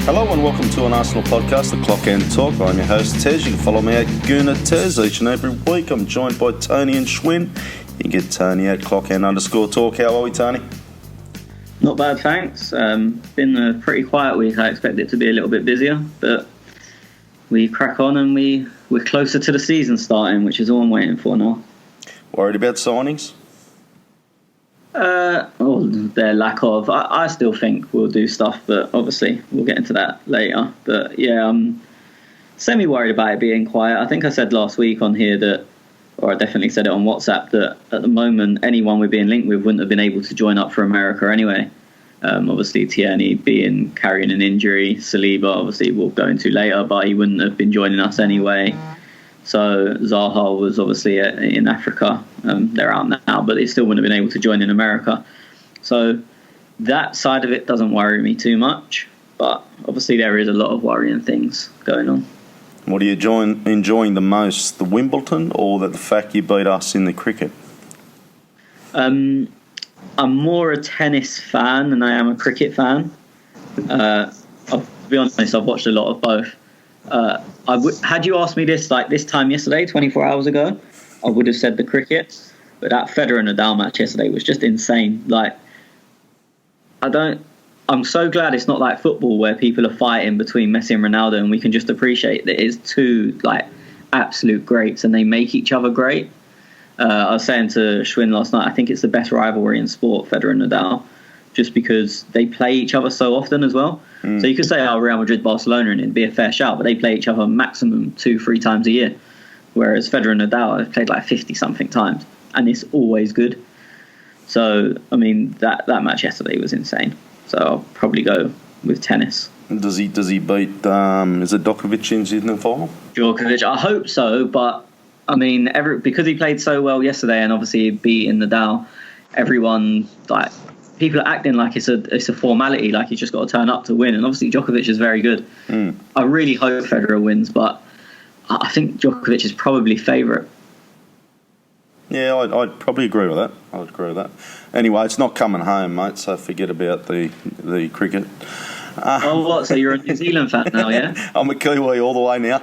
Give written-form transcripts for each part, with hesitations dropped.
Hello and welcome to an Arsenal podcast, The Clock End Talk. I'm your host, Tez. You can follow me at Gooner Tez each and every week. I'm joined by Tony and Schwinn. You can get Tony at clockend_talk. How are we, Tony? Not bad, thanks. Been a pretty quiet week. I expect it to be a little bit busier, but we crack on and we're closer to the season starting, which is all I'm waiting for now. Worried about signings? Their lack of. I still think we'll do stuff, but obviously we'll get into that later. But yeah, I'm semi-worried about it being quiet. I think I said last week on here that, or I definitely said it on WhatsApp, that at the moment anyone we're being linked with wouldn't have been able to join up for America anyway. Obviously Tierney carrying an injury, Saliba obviously we'll go into later, but he wouldn't have been joining us anyway. So Zaha was obviously in Africa. They're out now, but they still wouldn't have been able to join in America. So that side of it doesn't worry me too much. But obviously there is a lot of worrying things going on. What are you enjoying the most, the Wimbledon or the fact you beat us in the cricket? I'm more a tennis fan than I am a cricket fan. I'll be honest, I've watched a lot of both. Had you asked me this time yesterday, 24 hours ago, I would have said the cricket. But that Federer and Nadal match yesterday was just insane. I'm so glad it's not like football where people are fighting between Messi and Ronaldo, and we can just appreciate that it's two absolute greats and they make each other great. I was saying to Schwinn last night, I think it's the best rivalry in sport, Federer and Nadal, just because they play each other so often as well. So you could say, Real Madrid, Barcelona, and it'd be a fair shout, but they play each other maximum 2-3 times a year. Whereas Federer and Nadal have played 50-something times, and it's always good. So, I mean, that match yesterday was insane. So I'll probably go with tennis. Does he beat, is it Djokovic in the final? Djokovic, I hope so, but, I mean, because he played so well yesterday and obviously beating Nadal, everyone, people are acting like it's a formality, like he's just got to turn up to win. And obviously Djokovic is very good. I really hope Federer wins, but I think Djokovic is probably favourite. Yeah, I'd probably agree with that. Anyway, it's not coming home, mate, so forget about the cricket. So you're a New Zealand fan now, yeah? I'm a Kiwi all the way now.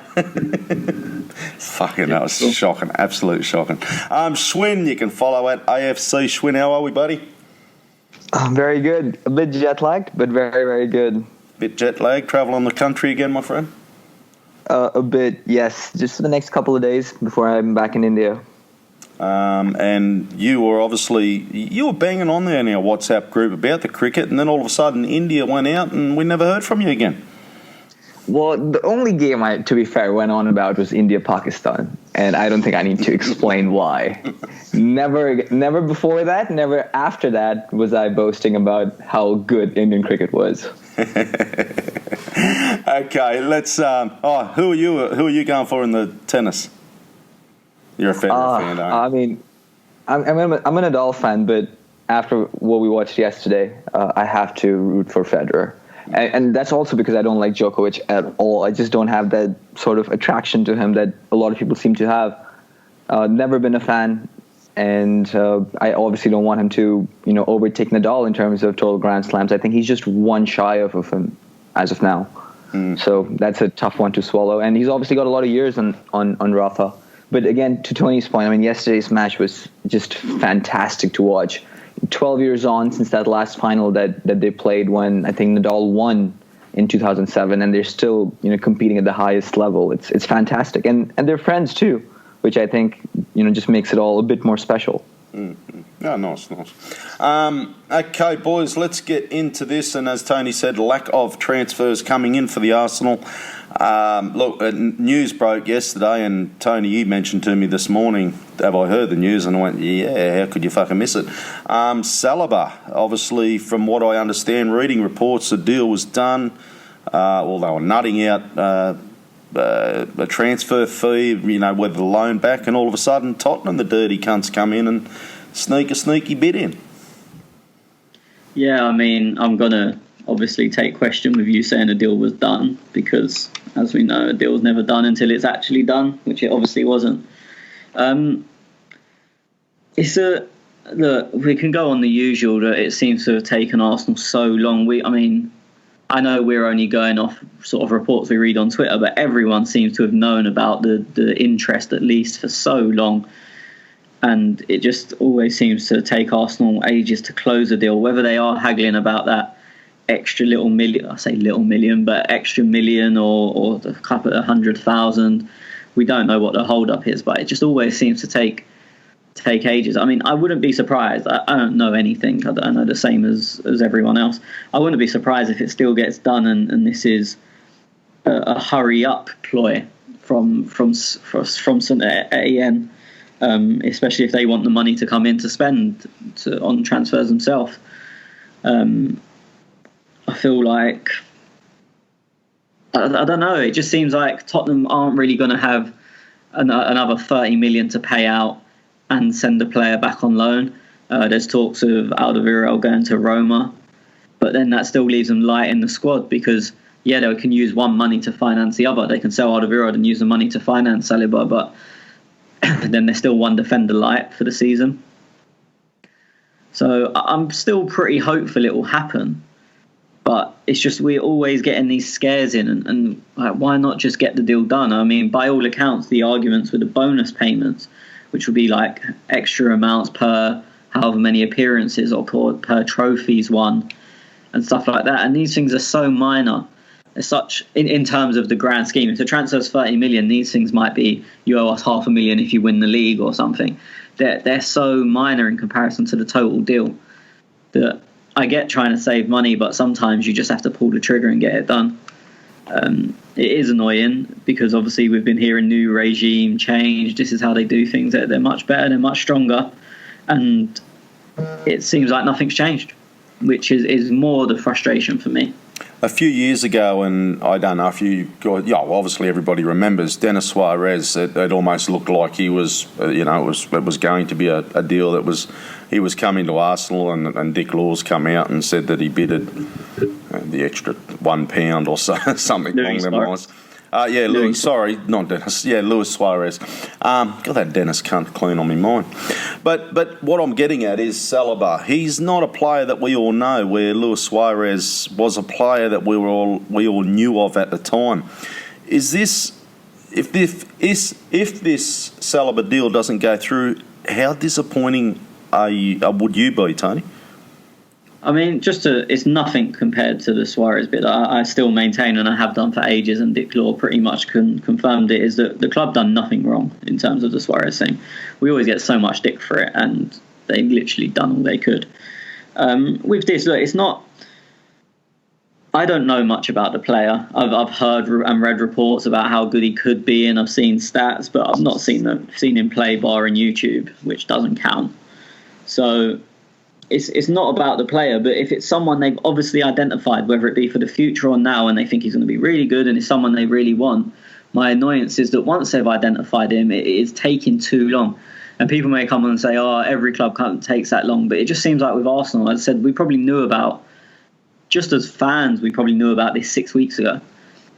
Fucking, that was shocking. Absolute shocking. Schwinn, you can follow at AFC. Schwinn, how are we, buddy? I'm very good. A bit jet-lagged, but very, very good. Bit jet-lagged? Travelling the country again, my friend? A bit, yes. Just for the next couple of days before I'm back in India. And you were banging on there in our WhatsApp group about the cricket, and then all of a sudden India went out and we never heard from you again. Well, the only game I, to be fair, went on about was India-Pakistan, and I don't think I need to explain why. Never before that, never after that was I boasting about how good Indian cricket was. Okay, let's. Who are you going for in the tennis? You're a Federer fan, aren't you? I mean, I'm an Nadal fan, but after what we watched yesterday, I have to root for Federer. And that's also because I don't like Djokovic at all. I just don't have that sort of attraction to him that a lot of people seem to have. Never been a fan, and I obviously don't want him to, overtake Nadal in terms of total Grand Slams. I think he's just one shy of him as of now. So that's a tough one to swallow. And he's obviously got a lot of years on Rafa. But again, to Tony's point, I mean, yesterday's match was just fantastic to watch. 12 years on since that last final that they played when I think Nadal won in 2007, and they're still competing at the highest level. It's fantastic, and they're friends too, which I think just makes it all a bit more special. Yeah, nice. Okay, boys, let's get into this. And as Tony said, lack of transfers coming in for the Arsenal. News broke yesterday, and Tony, you mentioned to me this morning, have I heard the news? And I went, yeah, how could you fucking miss it? Saliba, obviously, from what I understand, reading reports, the deal was done. They were nutting out a transfer fee, whether the loan back, and all of a sudden Tottenham, the dirty cunts, come in and sneak a sneaky bid in. Yeah, I mean, I'm going to obviously take question with you saying a deal was done, because as we know, a deal was never done until it's actually done, which it obviously wasn't. We can go on the usual that it seems to have taken Arsenal so long. I know we're only going off sort of reports we read on Twitter, but everyone seems to have known about the interest at least for so long. And it just always seems to take Arsenal ages to close a deal, whether they are haggling about that extra little million, I say little million, but extra million or a couple of 100,000. We don't know what the hold up is, but it just always seems to take ages. I mean, I wouldn't be surprised. I don't know anything. I know the same as everyone else. I wouldn't be surprised if it still gets done and this is a hurry up ploy from St. Etienne. Especially if they want the money to come in to spend on transfers themselves. I feel like, I don't know, it just seems like Tottenham aren't really going to have another 30 million to pay out and send a player back on loan. There's talks of Alderweireld going to Roma, but then that still leaves them light in the squad because, yeah, they can use one money to finance the other. They can sell Alderweireld and use the money to finance Saliba, but then there's still one defender light for the season. So I'm still pretty hopeful it will happen. But it's just we're always getting these scares in. And like, why not just get the deal done? I mean, by all accounts, the arguments with the bonus payments, which would be like extra amounts per however many appearances or per trophies won and stuff like that. And these things are so minor. As such, in terms of the grand scheme, if the transfer's 30 million, these things might be you owe us $500,000 if you win the league or something. They're so minor in comparison to the total deal that I get trying to save money, but sometimes you just have to pull the trigger and get it done. It is annoying because obviously we've been hearing new regime change. This is how they do things. They're much better. They're much stronger, and it seems like nothing's changed, which is more the frustration for me. A few years ago, and I don't know if you got, obviously everybody remembers Denis Suarez. It almost looked like he was, it was going to be a deal that he was coming to Arsenal, and Dick Laws come out and said that he bidded the extra £1 or so, something along them lines. Luis Suarez. Got that Dennis cunt clean on my mind. But what I'm getting at is Saliba. He's not a player that we all know, where Luis Suarez was a player that we all knew of at the time. Is this, if this Saliba deal doesn't go through, how disappointing would you be, Tony? I mean, it's nothing compared to the Suarez bid. I still maintain, and I have done for ages, and Dick Law pretty much confirmed it, is that the club done nothing wrong in terms of the Suarez thing. We always get so much dick for it, and they've literally done all they could. With this, look, it's not... I don't know much about the player. I've heard and read reports about how good he could be, and I've seen stats, but I've not seen him play bar on YouTube, which doesn't count. So... It's not about the player, but if it's someone they've obviously identified, whether it be for the future or now, and they think he's going to be really good and it's someone they really want, my annoyance is that once they've identified him, it is taking too long. And people may come on and say, every club takes that long, but it just seems like with Arsenal, as I said, we probably knew about, just as fans, we probably knew about this 6 weeks ago.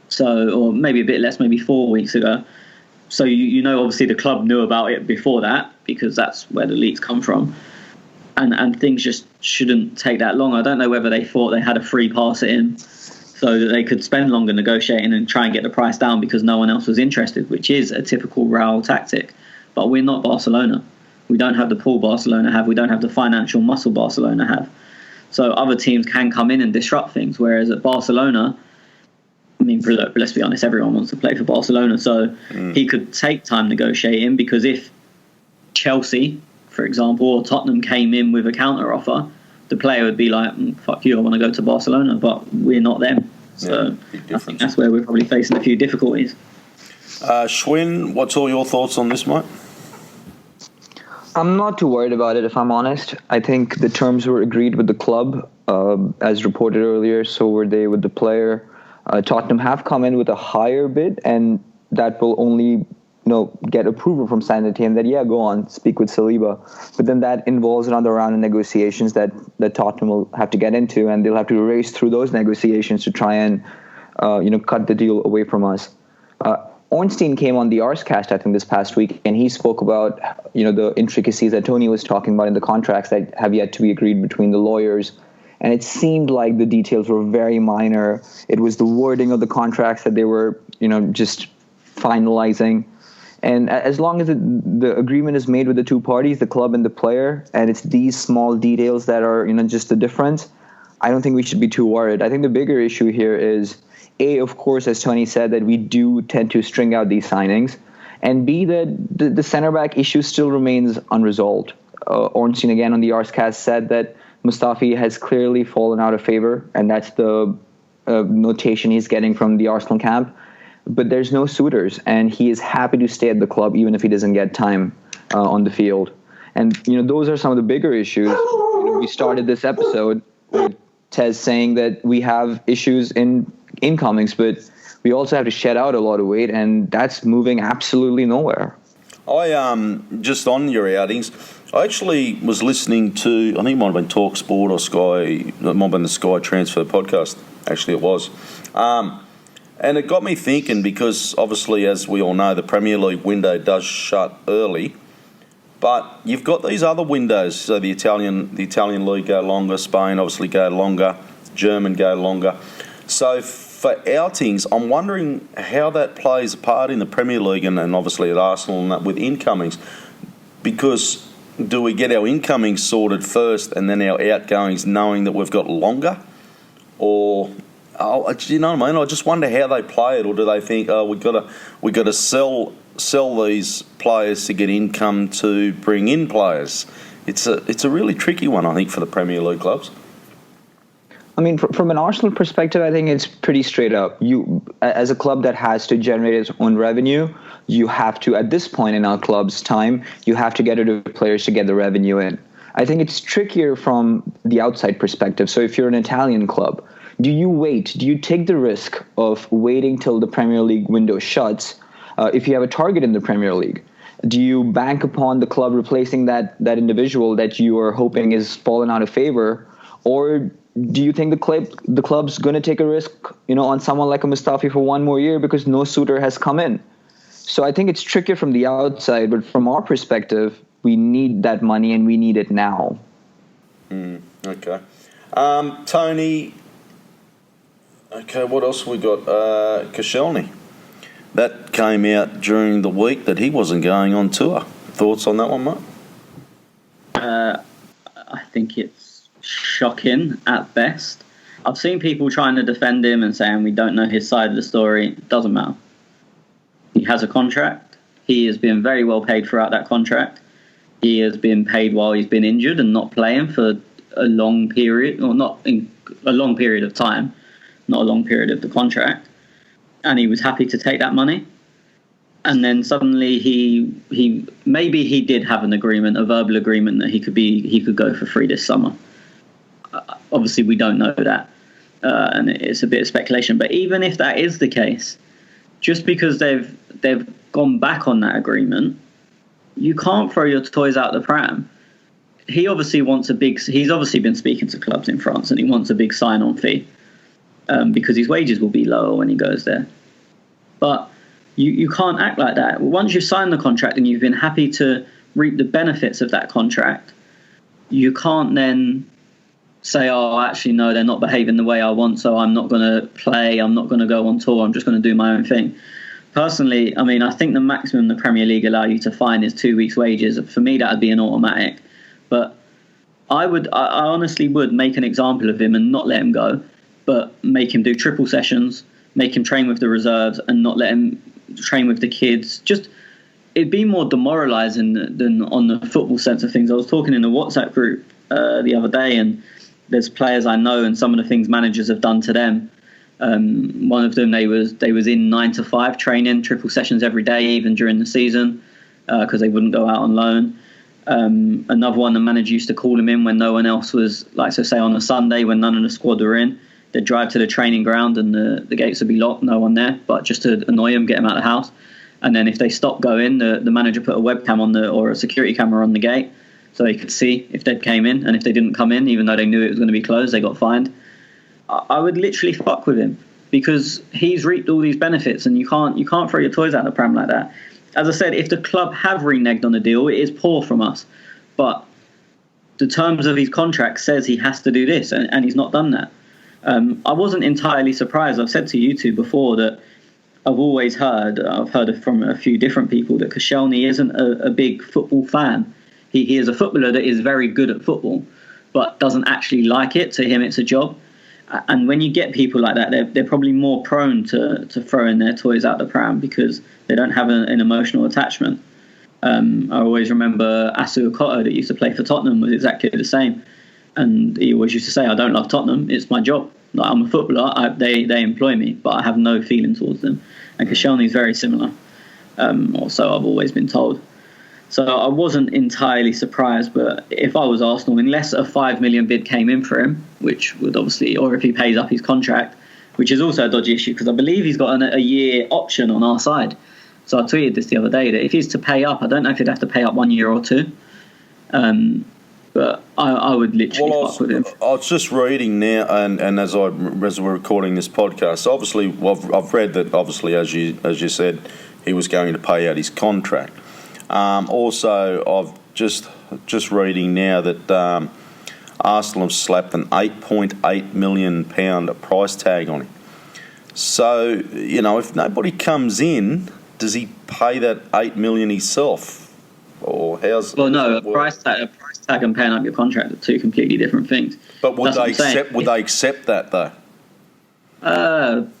So, or maybe a bit less, maybe 4 weeks ago. So, obviously the club knew about it before that, because that's where the leaks come from. And things just shouldn't take that long. I don't know whether they thought they had a free pass at him so that they could spend longer negotiating and try and get the price down because no one else was interested, which is a typical Raul tactic. But we're not Barcelona. We don't have the pull Barcelona have. We don't have the financial muscle Barcelona have. So other teams can come in and disrupt things, whereas at Barcelona, I mean, let's be honest, everyone wants to play for Barcelona. So he could take time negotiating, because if Chelsea, for example, or Tottenham came in with a counter offer, the player would be like, fuck you, I want to go to Barcelona, but we're not them. So I think that's where we're probably facing a few difficulties. Schwinn, what's all your thoughts on this, mate? I'm not too worried about it, if I'm honest. I think the terms were agreed with the club, as reported earlier, so were they with the player. Tottenham have come in with a higher bid, and that will only get approval from St. Etienne that, go on, speak with Saliba. But then that involves another round of negotiations that Tottenham will have to get into, and they'll have to race through those negotiations to try and, cut the deal away from us. Ornstein came on the Arscast, I think, this past week, and he spoke about, the intricacies that Tony was talking about in the contracts that have yet to be agreed between the lawyers and it seemed like the details were very minor. It was the wording of the contracts that they were, just finalizing. And as long as the agreement is made with the two parties, the club and the player, and it's these small details that are, just the difference, I don't think we should be too worried. I think the bigger issue here is, A, of course, as Tony said, that we do tend to string out these signings, and B, that the center back issue still remains unresolved. Ornstein, again, on the Arscast said that Mustafi has clearly fallen out of favor, and that's the notation he's getting from the Arsenal camp. But there's no suitors, and he is happy to stay at the club even if he doesn't get time on the field. And those are some of the bigger issues. We started this episode with Tez saying that we have issues in incomings, but we also have to shed out a lot of weight, and that's moving absolutely nowhere. I just on your outings, I actually was listening to, I think it might have been Talk Sport or Sky, it might have been the Sky Transfer podcast. Actually, it was. And it got me thinking because, obviously, as we all know, the Premier League window does shut early. But you've got these other windows. So the Italian league go longer, Spain obviously go longer, German go longer. So for outings, I'm wondering how that plays a part in the Premier League and obviously at Arsenal and that with incomings. Because do we get our incomings sorted first and then our outgoings knowing that we've got longer? Or... you know what I mean? I just wonder how they play it, or do they think, we got to sell these players to get income to bring in players? It's a really tricky one, I think, for the Premier League clubs. I mean, from an Arsenal perspective, I think it's pretty straight up. You, as a club that has to generate its own revenue, you have to, at this point in our club's time, you have to get rid of players to get the revenue in. I think it's trickier from the outside perspective. So if you're an Italian club, do you wait? Do you take the risk of waiting till the Premier League window shuts if you have a target in the Premier League? Do you bank upon the club replacing that individual that you are hoping is fallen out of favor? Or do you think the club's going to take a risk, on someone like a Mustafi for one more year because no suitor has come in? So I think it's trickier from the outside, but from our perspective, we need that money and we need it now. Okay. Tony... Okay, what else we got? Koscielny. That came out during the week that he wasn't going on tour. Thoughts on that one, Mark? I think it's shocking at best. I've seen people trying to defend him and saying we don't know his side of the story. It doesn't matter. He has a contract. He has been very well paid throughout that contract. He has been paid while he's been injured and not playing for a long period, or not in a long period of time. Not a long period of the contract, and he was happy to take that money. And then suddenly he maybe he did have an agreement, a verbal agreement that he could go for free this summer. Obviously, we don't know that, and it's a bit of speculation. But even if that is the case, just because they've gone back on that agreement, you can't throw your toys out the pram. He obviously wants he's obviously been speaking to clubs in France, and he wants a big sign-on fee. Because his wages will be lower when he goes there. But you can't act like that. Once you've signed the contract and you've been happy to reap the benefits of that contract, you can't then say, oh, actually, no, they're not behaving the way I want, so I'm not going to play, I'm not going to go on tour, I'm just going to do my own thing. Personally, I mean, I think the maximum the Premier League allow you to fine is 2 weeks' wages. For me, that would be an automatic. But I honestly would make an example of him and not let him go, but make him do triple sessions, make him train with the reserves and not let him train with the kids. Just, it'd be more demoralising than on the football sense of things. I was talking in the WhatsApp group the other day, and there's players I know and some of the things managers have done to them. One of them, they was in 9 to 5 training, triple sessions every day, even during the season, because they wouldn't go out on loan. Another one, the manager used to call him in when no one else was, like, so say on a Sunday when none of the squad were in. They'd drive to the training ground and the gates would be locked, no one there, but just to annoy him, get him out of the house. And then if they stopped going, the manager put a webcam on or a security camera on the gate so they could see if they came in. And if they didn't come in, even though they knew it was going to be closed, they got fined. I would literally fuck with him because he's reaped all these benefits, and you can't throw your toys out the pram like that. As I said, if the club have reneged on the deal, it is poor from us. But the terms of his contract says he has to do this, and he's not done that. I wasn't entirely surprised. I've said to you two before that I've heard it from a few different people, that Koscielny isn't a big football fan. He is a footballer that is very good at football, but doesn't actually like it. To him, it's a job. And when you get people like that, they're probably more prone to throwing their toys out the pram because they don't have an emotional attachment. I always remember Asu Okoto, that used to play for Tottenham, was exactly the same. And he always used to say, I don't love Tottenham, it's my job. Like, I'm a footballer, they employ me, but I have no feeling towards them. And Koscielny is very similar, or so I've always been told. So I wasn't entirely surprised, but if I was Arsenal, unless a 5 million bid came in for him, which would obviously, or if he pays up his contract, which is also a dodgy issue, because I believe he's got a year option on our side. So I tweeted this the other day, that if he's to pay up, I don't know if he'd have to pay up 1 year or two. But I would literally fuck with him. I was just reading now, and as we're recording this podcast, obviously I've read that, obviously, as you said, he was going to pay out his contract. Also, I've just reading now that Arsenal have slapped an £8.8 million price tag on him. So, if nobody comes in, does he pay that $8 million himself? Or how's? Well, no, a price tag and paying up your contract are two completely different things. But would they accept that though?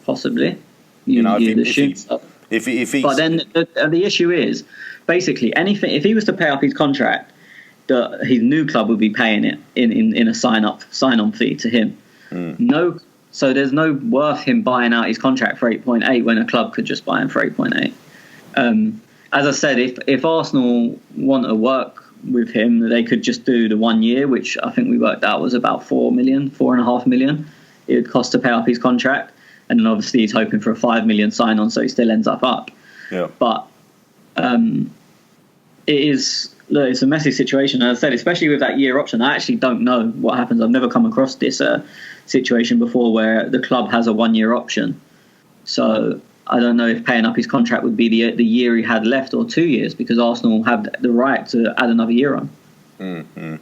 Possibly. If he. But then the issue is, basically, anything. If he was to pay up his contract, his new club would be paying it in a sign-on fee to him. No, so there's no worth him buying out his contract for 8.8 when a club could just buy him for 8.8. As I said, if Arsenal want to work with him, they could just do the 1 year, which I think we worked out was about 4.5 million. It would cost to pay up his contract, and then obviously he's hoping for a 5 million sign-on, so he still ends up. Yeah. But it's a messy situation. As I said, especially with that year option, I actually don't know what happens. I've never come across this situation before where the club has a 1 year option. So I don't know if paying up his contract would be the year he had left or 2 years, because Arsenal have the right to add another year on. Mm-hmm.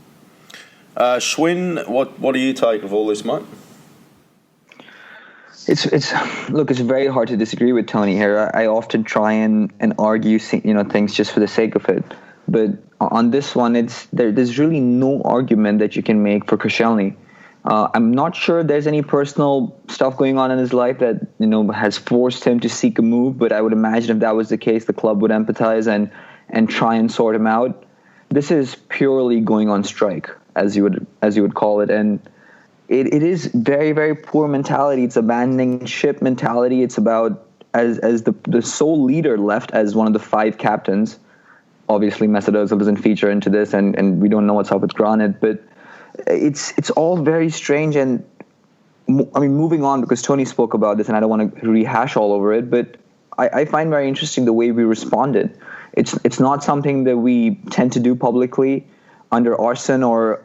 Schwinn, what do you take of all this, mate? It's very hard to disagree with Tony here. I often try and argue things just for the sake of it, but on this one, there's really no argument that you can make for Koscielny. I'm not sure there's any personal stuff going on in his life that has forced him to seek a move, but I would imagine if that was the case, the club would empathize and try and sort him out. This is purely going on strike, as you would call it, and it is very, very poor mentality. It's abandoning ship mentality. It's about as the sole leader left as one of the 5 captains. Obviously, Mesut Ozil doesn't feature into this, and we don't know what's up with Granit, but it's all very strange. And I mean, moving on, because Tony spoke about this and I don't want to rehash all over it, but I find very interesting the way we responded. It's not something that we tend to do publicly. Under Arsene or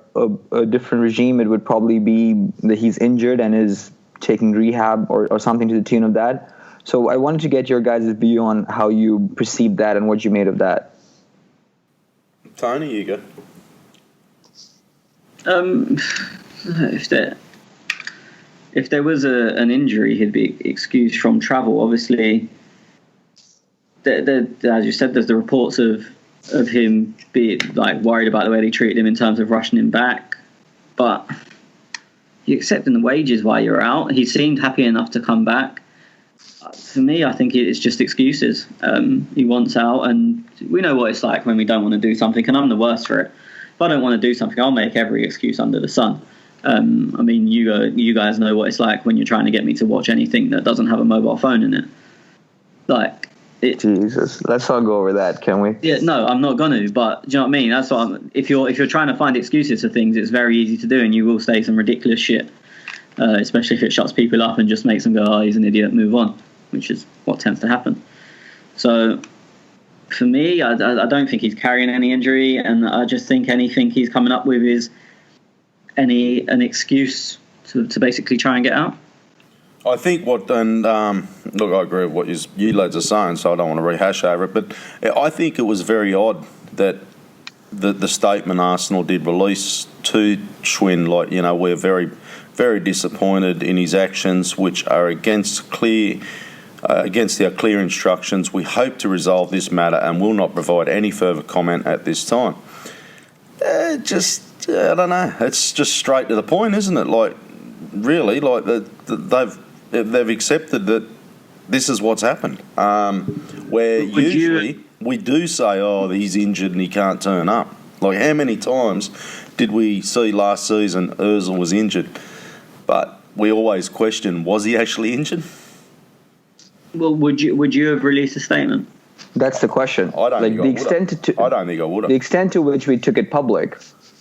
a different regime, it would probably be that he's injured and is taking rehab or something to the tune of that. So I wanted to get your guys' view on how you perceived that and what you made of that. Tony, you go. If there was an injury, he'd be excused from travel. Obviously, as you said, there's the reports of him being worried about the way they treated him in terms of rushing him back. But you're accepting the wages while you're out. He seemed happy enough to come back. For me, I think it's just excuses. He wants out, and we know what it's like when we don't want to do something, and I'm the worst for it. If I don't want to do something, I'll make every excuse under the sun. I mean, you guys know what it's like when you're trying to get me to watch anything that doesn't have a mobile phone in it. Jesus, let's not go over that, can we? Yeah, no, I'm not going to. But do you know what I mean? That's what if you're trying to find excuses for things, it's very easy to do, and you will say some ridiculous shit, especially if it shuts people up and just makes them go, "Oh, he's an idiot," move on, which is what tends to happen. So, for me, I don't think he's carrying any injury, and I just think anything he's coming up with is an excuse to basically try and get out. I think look, I agree with what you lads are saying, so I don't want to rehash over it, but I think it was very odd that the statement Arsenal did release to Schwinn, like, we're very, very disappointed in his actions, which are against our clear instructions. We hope to resolve this matter and will not provide any further comment at this time. I don't know. It's just straight to the point, isn't it? Like, really, like they've accepted that this is what's happened. Where usually we do say, oh, he's injured and he can't turn up. Like, how many times did we see last season Ozil was injured? But we always question, was he actually injured? Well, would you have released a statement? That's the question. I don't think I would have. The extent to which we took it public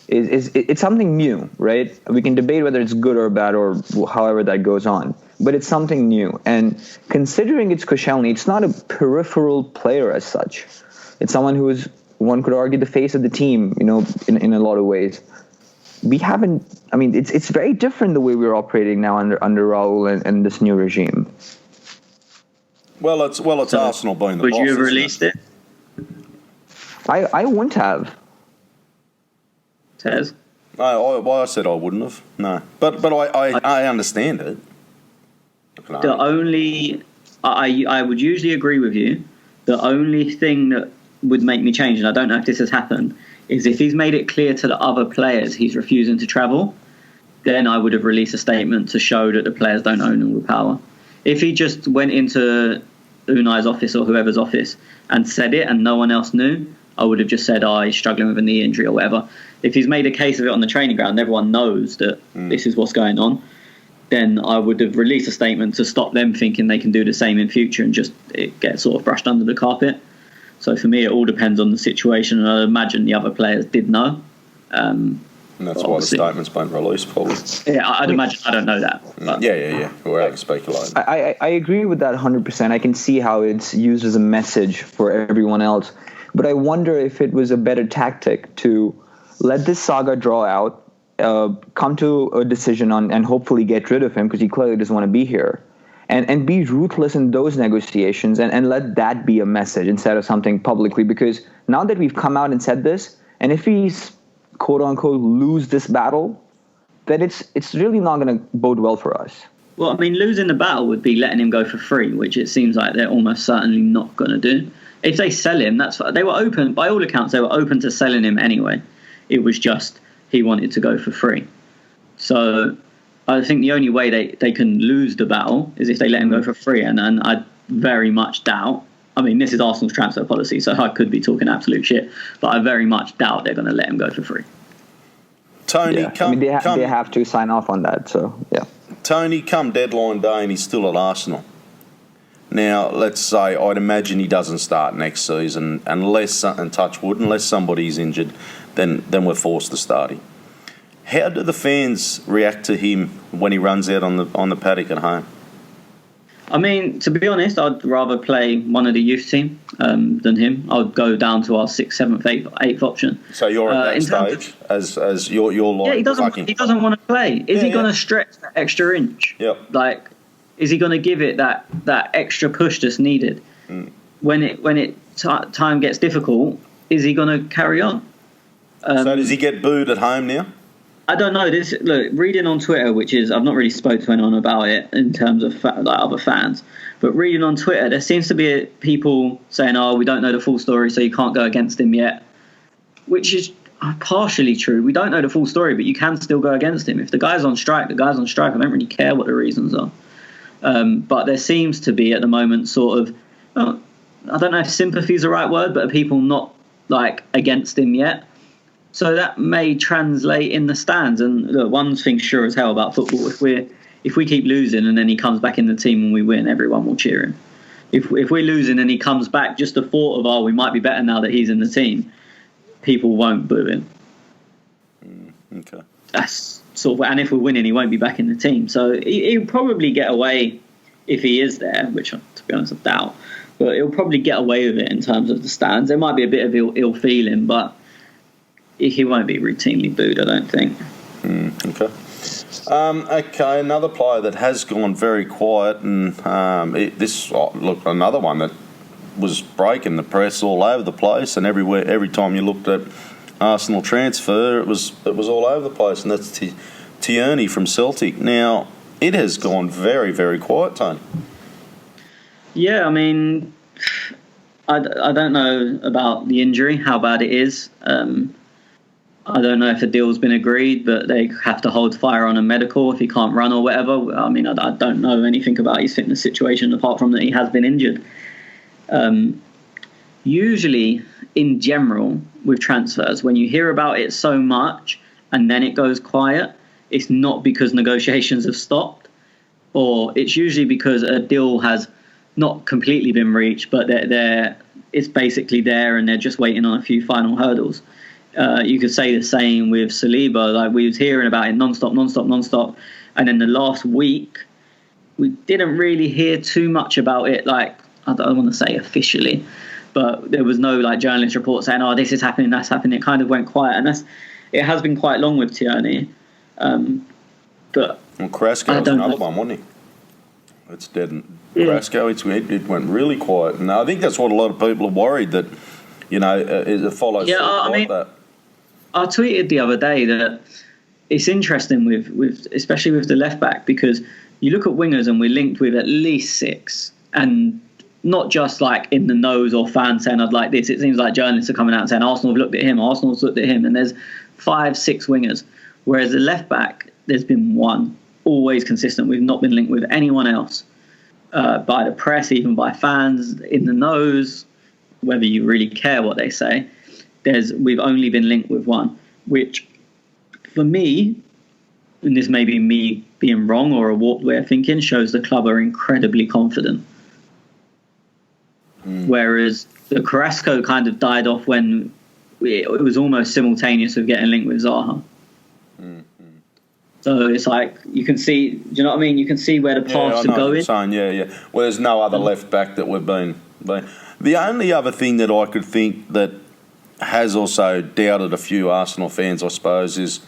is it's something new, right? We can debate whether it's good or bad or however that goes on, but it's something new. And considering it's Koscielny, it's not a peripheral player as such. It's someone who is, one could argue, the face of the team, in a lot of ways. We haven't. I mean, it's very different the way we're operating now under Raul and this new regime. Well, it's Arsenal being the boss. Would you have released it? I wouldn't have. Tez? I said I wouldn't have. No, but I understand it. I would usually agree with you. The only thing that would make me change, and I don't know if this has happened, is if he's made it clear to the other players he's refusing to travel, then I would have released a statement to show that the players don't own all the power. If he just went into Unai's office or whoever's office and said it and no one else knew, I would have just said, he's struggling with a knee injury or whatever. If he's made a case of it on the training ground and everyone knows that this is what's going on, then I would have released a statement to stop them thinking they can do the same in future and just it get sort of brushed under the carpet. So for me, it all depends on the situation, and I imagine the other players did know. And that's why the statement's been released, probably. Yeah, I'd imagine. I don't know that. But. Yeah. We're out speculating. I agree with that 100%. I can see how it's used as a message for everyone else. But I wonder if it was a better tactic to let this saga draw out, come to a decision on, and hopefully get rid of him because he clearly doesn't want to be here, and be ruthless in those negotiations and let that be a message instead of something publicly. Because now that we've come out and said this, and if he's quote unquote lose this battle, then it's really not going to bode well for us. Well, I mean, losing the battle would be letting him go for free, which it seems like they're almost certainly not going to do. If they sell him, they were open, by all accounts, they were open to selling him anyway. It was just he wanted to go for free. So I think the only way they can lose the battle is if they let him go for free, and I very much doubt. I mean, this is Arsenal's transfer policy, so I could be talking absolute shit, but I very much doubt they're going to let him go for free. Tony, they have to sign off on that, so yeah. Tony, come deadline day and he's still at Arsenal. Now, let's say, I'd imagine he doesn't start next season, unless, and touch wood, unless somebody's injured, then we're forced to start him. How do the fans react to him when he runs out on the paddock at home? I mean, to be honest, I'd rather play one of the youth team than him. I'd go down to our 6th, 7th, 8th option. So you're at that stage as you're like... Yeah, he doesn't want to play. Is he going to stretch that extra inch? Yep. Like, is he going to give it that extra push that's needed? When time gets difficult, is he going to carry on? So does he get booed at home now? I don't know. Look, reading on Twitter, which is, I've not really spoke to anyone about it in terms of other fans, but reading on Twitter, there seems to be people saying, we don't know the full story, so you can't go against him yet, which is partially true. We don't know the full story, but you can still go against him. If the guy's on strike, the guy's on strike. I don't really care what the reasons are. But there seems to be at the moment sort of, I don't know if sympathy is the right word, but are people not like against him yet? So that may translate in the stands. And look, one thing's sure as hell about football: if we keep losing and then he comes back in the team and we win, everyone will cheer him. If we're losing and he comes back, just the thought of we might be better now that he's in the team, people won't boo him. Okay. That's sort of, and if we're winning, he won't be back in the team. So he'll probably get away if he is there, which to be honest I doubt. But he'll probably get away with it in terms of the stands. There might be a bit of ill feeling, but he won't be routinely booed, I don't think. Okay. Okay, another player that has gone very quiet, and another one that was breaking the press all over the place, and every time you looked at Arsenal transfer, it was all over the place, and that's Tierney from Celtic. Now, it has gone very, very quiet, Tony. Yeah, I mean, I don't know about the injury, how bad it is. I don't know if a deal's been agreed, but they have to hold fire on a medical if he can't run or whatever. I mean, I don't know anything about his fitness situation apart from that he has been injured. Usually, in general, with transfers, when you hear about it so much and then it goes quiet, it's not because negotiations have stopped, or it's usually because a deal has not completely been reached, but it's basically there and they're just waiting on a few final hurdles. You could say the same with Saliba. Like, we was hearing about it non-stop. And then the last week, we didn't really hear too much about it. Like, I don't want to say officially, but there was no like journalist report saying, "Oh, this is happening, that's happening." It kind of went quiet, and it has been quite long with Tierney. But Carrasco was another one, wasn't he? It's dead. Carrasco, it went really quiet, and I think that's what a lot of people are worried that, it follows. Yeah, I mean, that. I tweeted the other day that it's interesting with especially with the left back, because you look at wingers and we're linked with at least 6, and not just like in the nose or fans saying I'd like this. It seems like journalists are coming out and saying Arsenal have looked at him, Arsenal's looked at him, and there's 5-6 wingers. Whereas the left back, there's been one, always consistent. We've not been linked with anyone else, by the press, even by fans, in the nose, whether you really care what they say. We've only been linked with one, which for me, and this may be me being wrong or a warped way of thinking, shows the club are incredibly confident. Whereas the Carrasco kind of died off when it was almost simultaneous with getting linked with Zaha. So it's like, you can see, do you know what I mean? You can see where the paths are going. Saying, yeah. Well, there's no other left back that we've been. The only other thing that I could think that has also doubted a few Arsenal fans, I suppose, is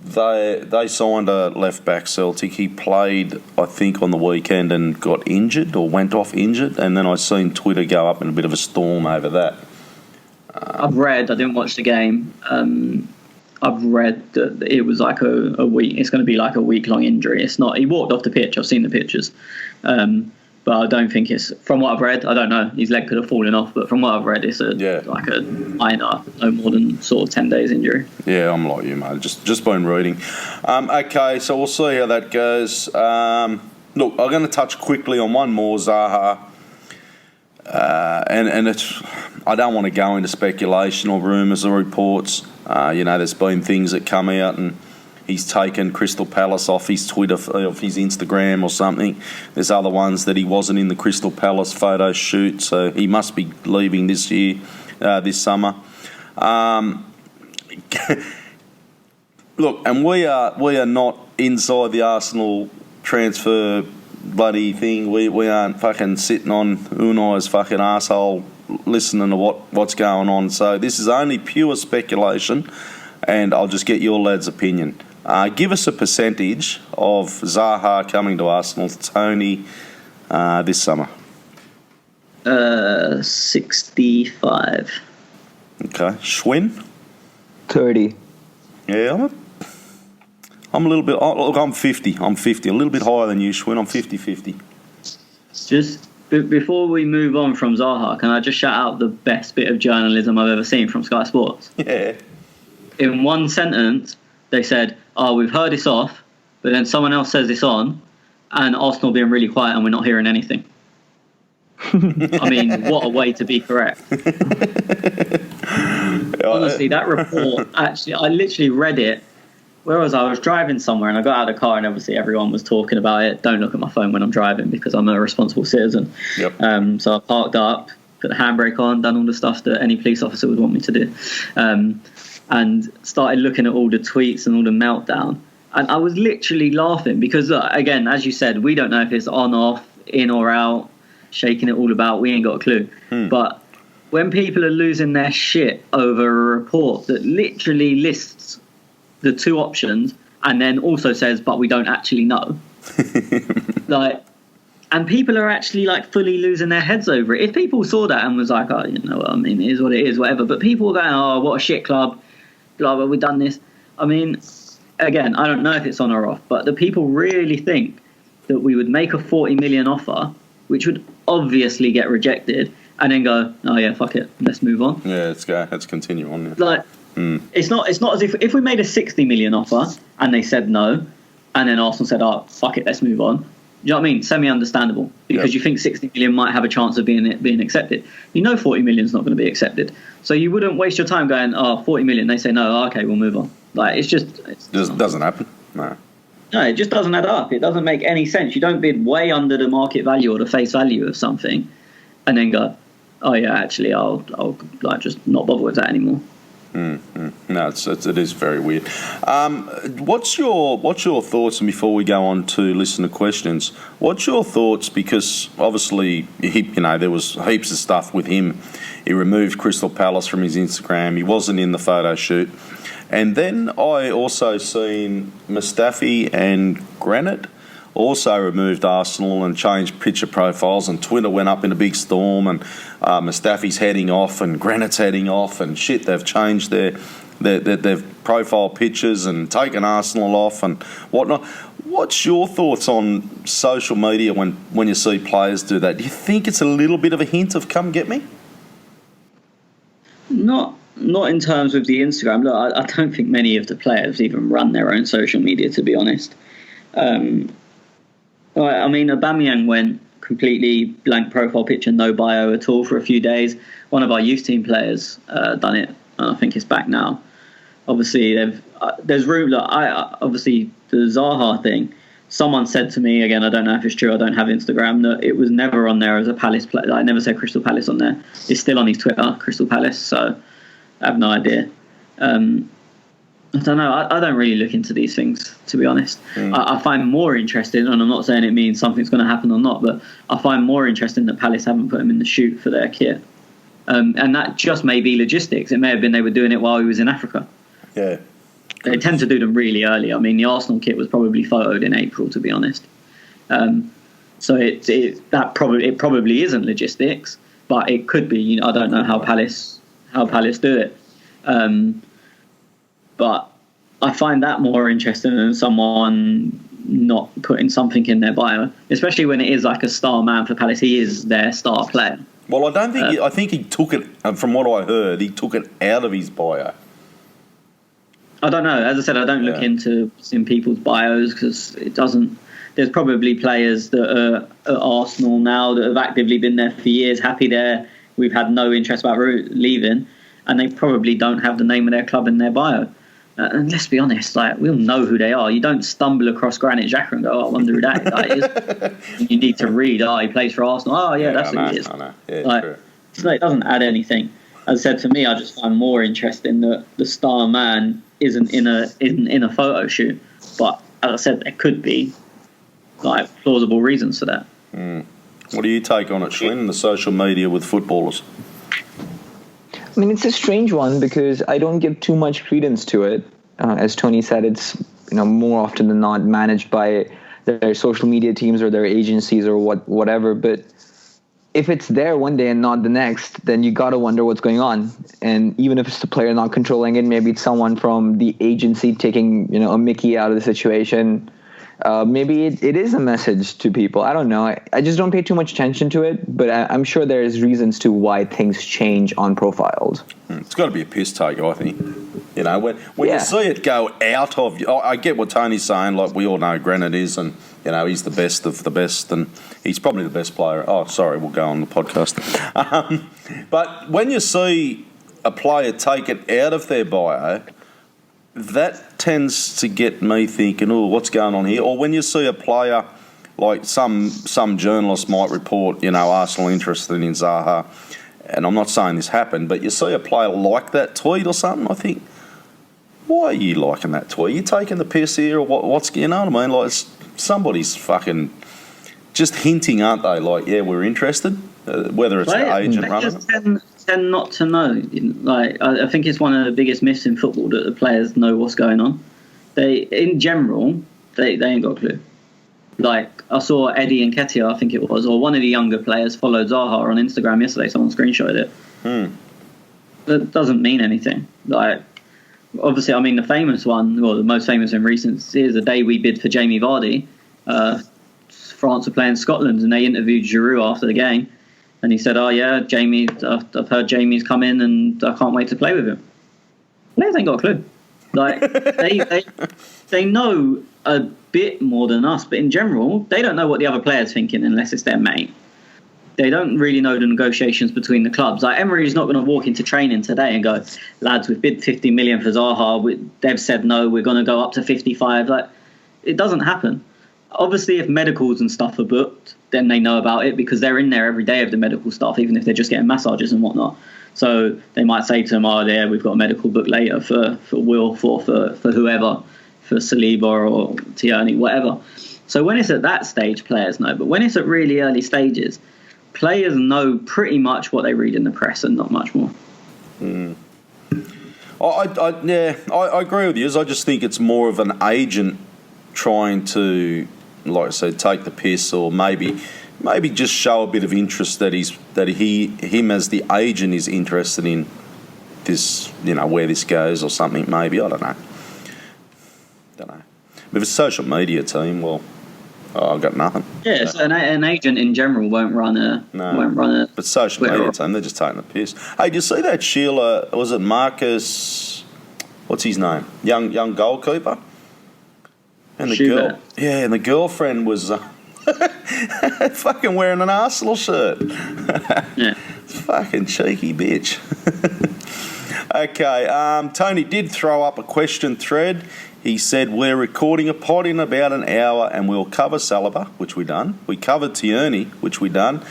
they signed a left back, Celtic. He played, I think, on the weekend and got injured or went off injured, and then I seen Twitter go up in a bit of a storm over that. I've read, I didn't watch the game. I've read that it was like a week. It's going to be like a week-long injury. It's not. He walked off the pitch. I've seen the pictures, but I don't think it's. From what I've read, I don't know. His leg could have fallen off, but from what I've read, it's like a minor, no more than sort of 10 days injury. Yeah, I'm like you, mate. Just been reading. Okay, so we'll see how that goes. Look, I'm going to touch quickly on one more, Zaha. And it's. I don't want to go into speculation or rumours or reports. There's been things that come out and he's taken Crystal Palace off his Twitter, off his Instagram or something. There's other ones that he wasn't in the Crystal Palace photo shoot, so he must be leaving this year, this summer. Look, and we are not inside the Arsenal transfer bloody thing. We aren't fucking sitting on Unai's fucking arsehole listening to what's going on. So this is only pure speculation, and I'll just get your lad's opinion. Give us a percentage of Zaha coming to Arsenal, Tony, this summer. 65. Okay. Schwinn? 30. Yeah, I'm a little bit... Look, I'm 50. A little bit higher than you, Schwinn. I'm 50-50. Just before we move on from Zaha, can I just shout out the best bit of journalism I've ever seen from Sky Sports? Yeah. In one sentence, they said, we've heard this off, but then someone else says this on, and Arsenal being really quiet and we're not hearing anything. I mean, what a way to be correct. Honestly, that report, actually, I literally read it. Where was I? I was driving somewhere and I got out of the car and obviously everyone was talking about it. Don't look at my phone when I'm driving because I'm a responsible citizen. Yep. So I parked up, put the handbrake on, done all the stuff that any police officer would want me to do. And started looking at all the tweets and all the meltdown. And I was literally laughing because, again, as you said, we don't know if it's on, off, in or out, shaking it all about. We ain't got a clue. But when people are losing their shit over a report that literally lists the two options and then also says, but we don't actually know. And And people are actually like fully losing their heads over it. If people saw that and was like, oh, you know what I mean, it is what it is, whatever. But people were going, oh, what a shit club, blah, blah, we've done this. I mean, again, I don't know if it's on or off, but the people really think that we would make a 40 million offer, which would obviously get rejected, and then go, oh yeah, fuck it, let's move on. Yeah, let's continue on. Yeah. Like, it's not as if we made a 60 million offer and they said no, and then Arsenal said, oh, fuck it, let's move on. You know what I mean? Semi-understandable, because you think 60 million might have a chance of being accepted. You know 40 million is not going to be accepted. So you wouldn't waste your time going, oh, 40 million. They say, no, okay, we'll move on. Like, it doesn't happen. No, it just doesn't add up. It doesn't make any sense. You don't bid way under the market value or the face value of something and then go, oh, yeah, actually, I'll like just not bother with that anymore. No, it is very weird. What's your thoughts? And before we go on to listen to questions, what's your thoughts? Because obviously, there was heaps of stuff with him. He removed Crystal Palace from his Instagram. He wasn't in the photo shoot. And then I also seen Mustafi and Granite also removed Arsenal and changed picture profiles, and Twitter went up in a big storm, and Mustafi's heading off and Granite's heading off, and shit, they've changed their profile pictures and taken Arsenal off and whatnot. What's your thoughts on social media when you see players do that? Do you think it's a little bit of a hint of come get me? Not in terms of the Instagram. Look, I don't think many of the players even run their own social media, to be honest. I mean, Aubameyang went completely blank profile picture, no bio at all for a few days. One of our youth team players done it, and I think it's back now. Obviously, there's room. Look, obviously the Zaha thing. Someone said to me, again, I don't know if it's true, I don't have Instagram, that it was never on there as a Palace player. I never said Crystal Palace on there. It's still on his Twitter, Crystal Palace, so I have no idea. I don't know. I don't really look into these things, to be honest. I find more interesting, and I'm not saying it means something's going to happen or not, but I find more interesting that Palace haven't put him in the shoot for their kit. And that just may be logistics. It may have been they were doing it while he was in Africa. Yeah. They tend to do them really early. I mean, the Arsenal kit was probably photoed in April, to be honest. So it probably isn't logistics, but it could be. I don't know how Palace do it. But I find that more interesting than someone not putting something in their bio, especially when it is like a star man for Palace. He is their star player. Well, I don't think. I think he took it. From what I heard, he took it out of his bio. I don't know. As I said, I don't look into people's bios because it doesn't. There's probably players that are at Arsenal now that have actively been there for years, happy there. We've had no interest about leaving, and they probably don't have the name of their club in their bio. And let's be honest, like, we'll know who they are. You don't stumble across Granit Xhaka and go, oh, I wonder who that is. You need to read, he plays for Arsenal. Oh, yeah, that's who he is. I know. Yeah, like, true. So it doesn't add anything. As I said, for me, I just find more interesting that the star man isn't in a photo shoot. But as I said, there could be like plausible reasons for that. What do you take on it, Shlyn, the social media with footballers? I mean, it's a strange one because I don't give too much credence to it. As Tony said, it's more often than not managed by their social media teams or their agencies or whatever. But if it's there one day and not the next, then you got to wonder what's going on. And even if it's the player not controlling it, maybe it's someone from the agency taking a Mickey out of the situation. Maybe it is a message to people. I don't know. I just don't pay too much attention to it, but I'm sure there's reasons to why things change on profiles. It's got to be a piss take, I think. When you see it go out of... I get what Tony's saying. Like, we all know Granit is, and, he's the best of the best, and he's probably the best player. Oh, sorry, we'll go on the podcast. But when you see a player take it out of their bio... that tends to get me thinking, what's going on here? Or when you see a player, like some journalist might report, Arsenal interested in Zaha, and I'm not saying this happened, but you see a player like that tweet or something, I think, why are you liking that tweet? Are you taking the piss here, or what's going on? I mean, like, somebody's fucking just hinting, aren't they? Like, yeah, we're interested, whether it's the agent running it. Tend not to know. Like, I think it's one of the biggest myths in football that the players know what's going on. In general, they ain't got a clue. Like, I saw Eddie Nketiah, I think it was, or one of the younger players followed Zaha on Instagram yesterday. Someone screenshotted it. That doesn't mean anything. Like, obviously, I mean, the famous one, or the most famous in recent is the day we bid for Jamie Vardy. France were playing Scotland, and they interviewed Giroud after the game, and he said, "Oh yeah, Jamie, I've heard Jamie's come in, and I can't wait to play with him." Players ain't got a clue. Like, they know a bit more than us, but in general, they don't know what the other player's thinking unless it's their mate. They don't really know the negotiations between the clubs. Like, Emery's not going to walk into training today and go, "Lads, we've bid 50 million for Zaha. They've said no. We're going to go up to 55." Like, it doesn't happen. Obviously, if medicals and stuff are booked, then they know about it because they're in there every day of the medical stuff, even if they're just getting massages and whatnot. So they might say to him, "Oh, yeah, we've got a medical book later for Wilf or for whoever, for Saliba or Tierney, whatever." So when it's at that stage, players know. But when it's at really early stages, players know pretty much what they read in the press and not much more. I agree with you. I just think it's more of an agent trying to, like I said, take the piss, or maybe just show a bit of interest that him as the agent is interested in this, where this goes or something. Maybe, I don't know. If it's social media team, well, I've got nothing. Yeah, so an agent in general won't run a. But social media team, they're just taking the piss. Hey, did you see that Sheila? Was it Marcus? What's his name? Young goalkeeper. And the girlfriend was fucking wearing an Arsenal shirt. Yeah. Fucking cheeky bitch. Okay, Tony did throw up a question thread. He said, "We're recording a pod in about an hour and we'll cover Saliba," which we done. We covered Tierney, which we done.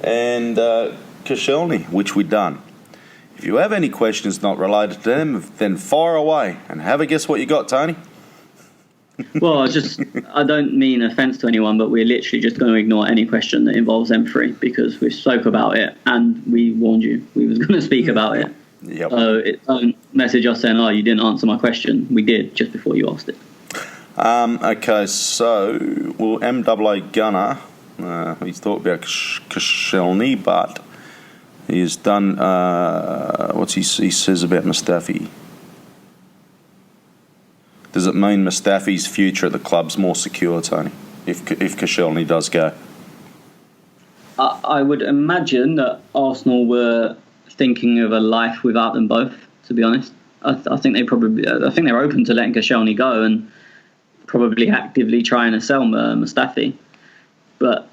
And Koscielny, which we done. If you have any questions not related to them, then fire away. And have a guess what you got, Tony. Well, I don't mean offence to anyone, but we're literally just going to ignore any question that involves M3 because we spoke about it and we warned you we was going to speak about it. Yep. So don't message us saying, "Oh, you didn't answer my question." We did just before you asked it. Okay, so MAA Gunner, he's thought about Koscielny, but he's done, what's he says about Mustafi? Does it mean Mustafi's future at the club's more secure, Tony, if Koscielny does go? I would imagine that Arsenal were thinking of a life without them both, to be honest. I think they're open to letting Koscielny go and probably actively trying to sell Mustafi. But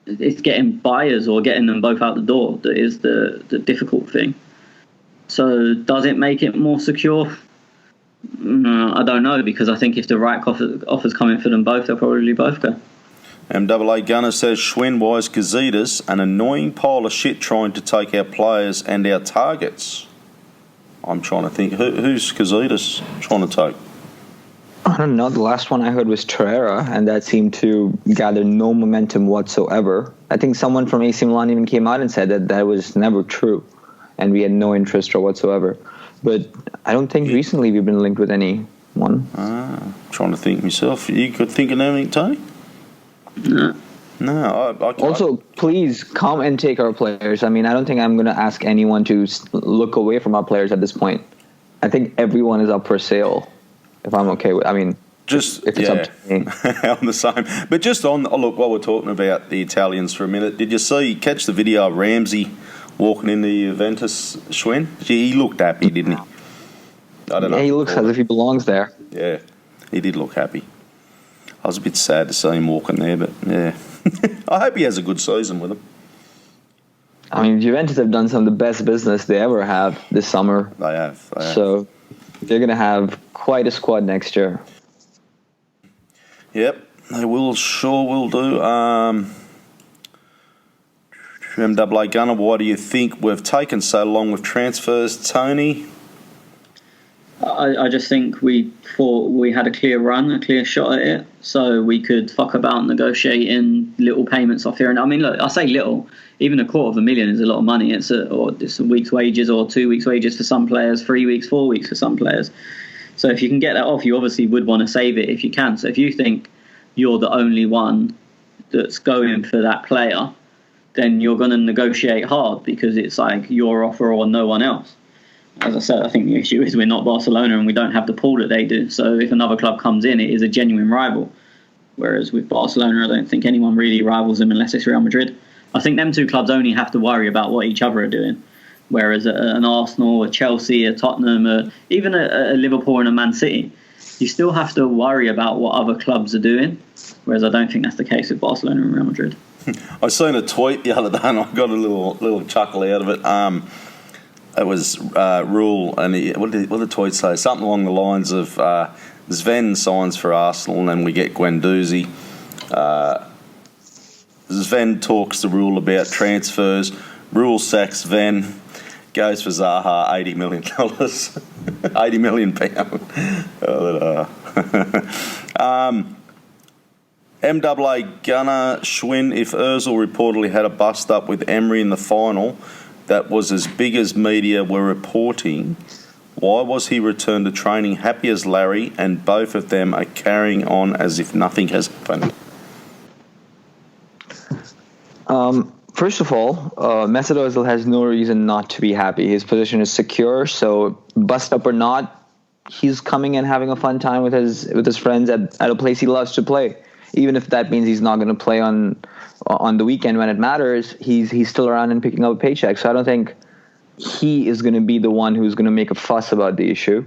it's getting buyers or getting them both out the door that is the difficult thing. So does it make it more secure? I don't know, because I think if the right offers come in for them both, they'll probably both go. MAA Gunner says, "Schwen-wise Gazetas, an annoying pile of shit trying to take our players and our targets." I'm trying to think. Who's Gazetas trying to take? I don't know. The last one I heard was Torreira, and that seemed to gather no momentum whatsoever. I think someone from AC Milan even came out and said that was never true, and we had no interest or whatsoever. But I don't think recently we've been linked with anyone. Trying to think myself. You could think of anything, Tony? No. No. Also, please come and take our players. I mean, I don't think I'm going to ask anyone to look away from our players at this point. I think everyone is up for sale. If I'm okay with, I mean, just if it's up to me. On the same. But just on, look, while we're talking about the Italians for a minute, did you catch the video of Ramsey walking in the Juventus, Schwen? He looked happy, didn't he? I don't know. He looks as if he belongs there. Yeah, he did look happy. I was a bit sad to see him walking there, but yeah. I hope he has a good season with them. I mean, Juventus have done some of the best business they ever have this summer. They have. So they're going to have quite a squad next year. Yep, they sure will do. MAA Gunner, why do you think we've taken so long with transfers, Tony? I just think we thought we had a clear shot at it, so we could fuck about negotiating little payments off here. And I mean, look, I say little. Even $250,000 is a lot of money. It's a week's wages or 2 weeks' wages for some players, 3 weeks, 4 weeks for some players. So if you can get that off, you obviously would want to save it if you can. So if you think you're the only one that's going for that player, then you're going to negotiate hard because it's like your offer or no one else. As I said, I think the issue is we're not Barcelona and we don't have the pool that they do. So if another club comes in, it is a genuine rival. Whereas with Barcelona, I don't think anyone really rivals them unless it's Real Madrid. I think them two clubs only have to worry about what each other are doing. Whereas an Arsenal, a Chelsea, a Tottenham, even a Liverpool and a Man City, you still have to worry about what other clubs are doing. Whereas I don't think that's the case with Barcelona and Real Madrid. I seen a tweet the other day and I got a little chuckle out of it. It was Rule, and what did the tweet say? Something along the lines of Sven signs for Arsenal and then we get Guendouzi. Sven talks to Rule about transfers. Rule sacks Sven, goes for Zaha, $80 million. £80 million. MAA gunner Schwinn, if Ozil reportedly had a bust-up with Emery in the final that was as big as media were reporting, why was he returned to training happy as Larry and both of them are carrying on as if nothing has happened? First of all, Mesut Ozil has no reason not to be happy. His position is secure, so bust up or not, he's coming and having a fun time with his friends at a place he loves to play. Even if that means he's not going to play on the weekend when it matters, he's still around and picking up a paycheck. So I don't think he is going to be the one who's going to make a fuss about the issue.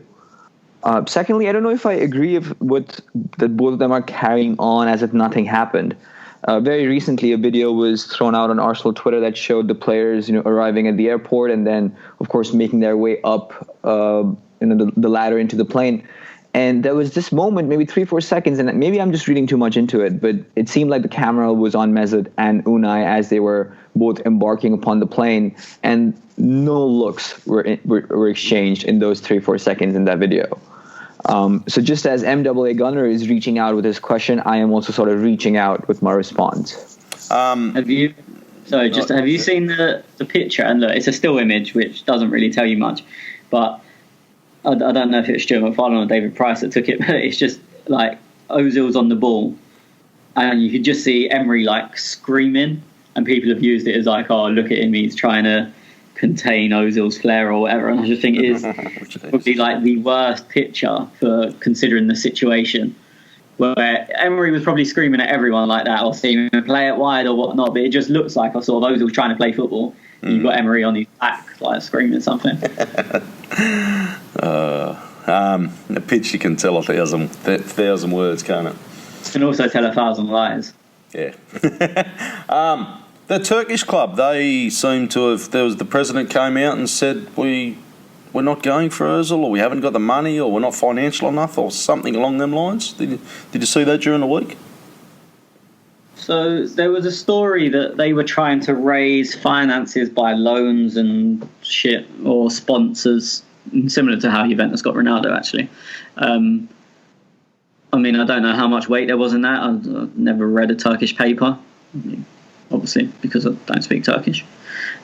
Secondly, I don't know if I agree with that both of them are carrying on as if nothing happened. Very recently, a video was thrown out on Arsenal Twitter that showed the players, arriving at the airport and then, of course, making their way up, the ladder into the plane. And there was this moment, maybe 3-4 seconds, and maybe I'm just reading too much into it, but it seemed like the camera was on Mesut and Unai as they were both embarking upon the plane, and no looks were exchanged in those 3-4 seconds in that video. So just as MAA Gunner is reaching out with his question, I am also sort of reaching out with my response. Have you seen the picture? And look, it's a still image, which doesn't really tell you much, but I don't know if it was Stuart McFarlane or David Price that took it, but it's just like Ozil's on the ball and you could just see Emery like screaming, and people have used it as like, oh, look at him, he's trying to contain Ozil's flair or whatever. And I just think it is probably like the worst picture for considering the situation, where Emery was probably screaming at everyone like that or seeing him play it wide or whatnot, but it just looks like I saw Ozil trying to play football. You've got Emery on his back, like screaming something. A pitch you can tell 1,000 words, can't it? You can also tell 1,000 lies. Yeah. The Turkish club, they seem to have. The president came out and said we're not going for Ozil, or we haven't got the money, or we're not financial enough, or something along them lines. Did you see that during the week? So there was a story that they were trying to raise finances by loans and shit, or sponsors, similar to how Juventus got Ronaldo, actually. I don't know how much weight there was in that. I've never read a Turkish paper, obviously, because I don't speak Turkish.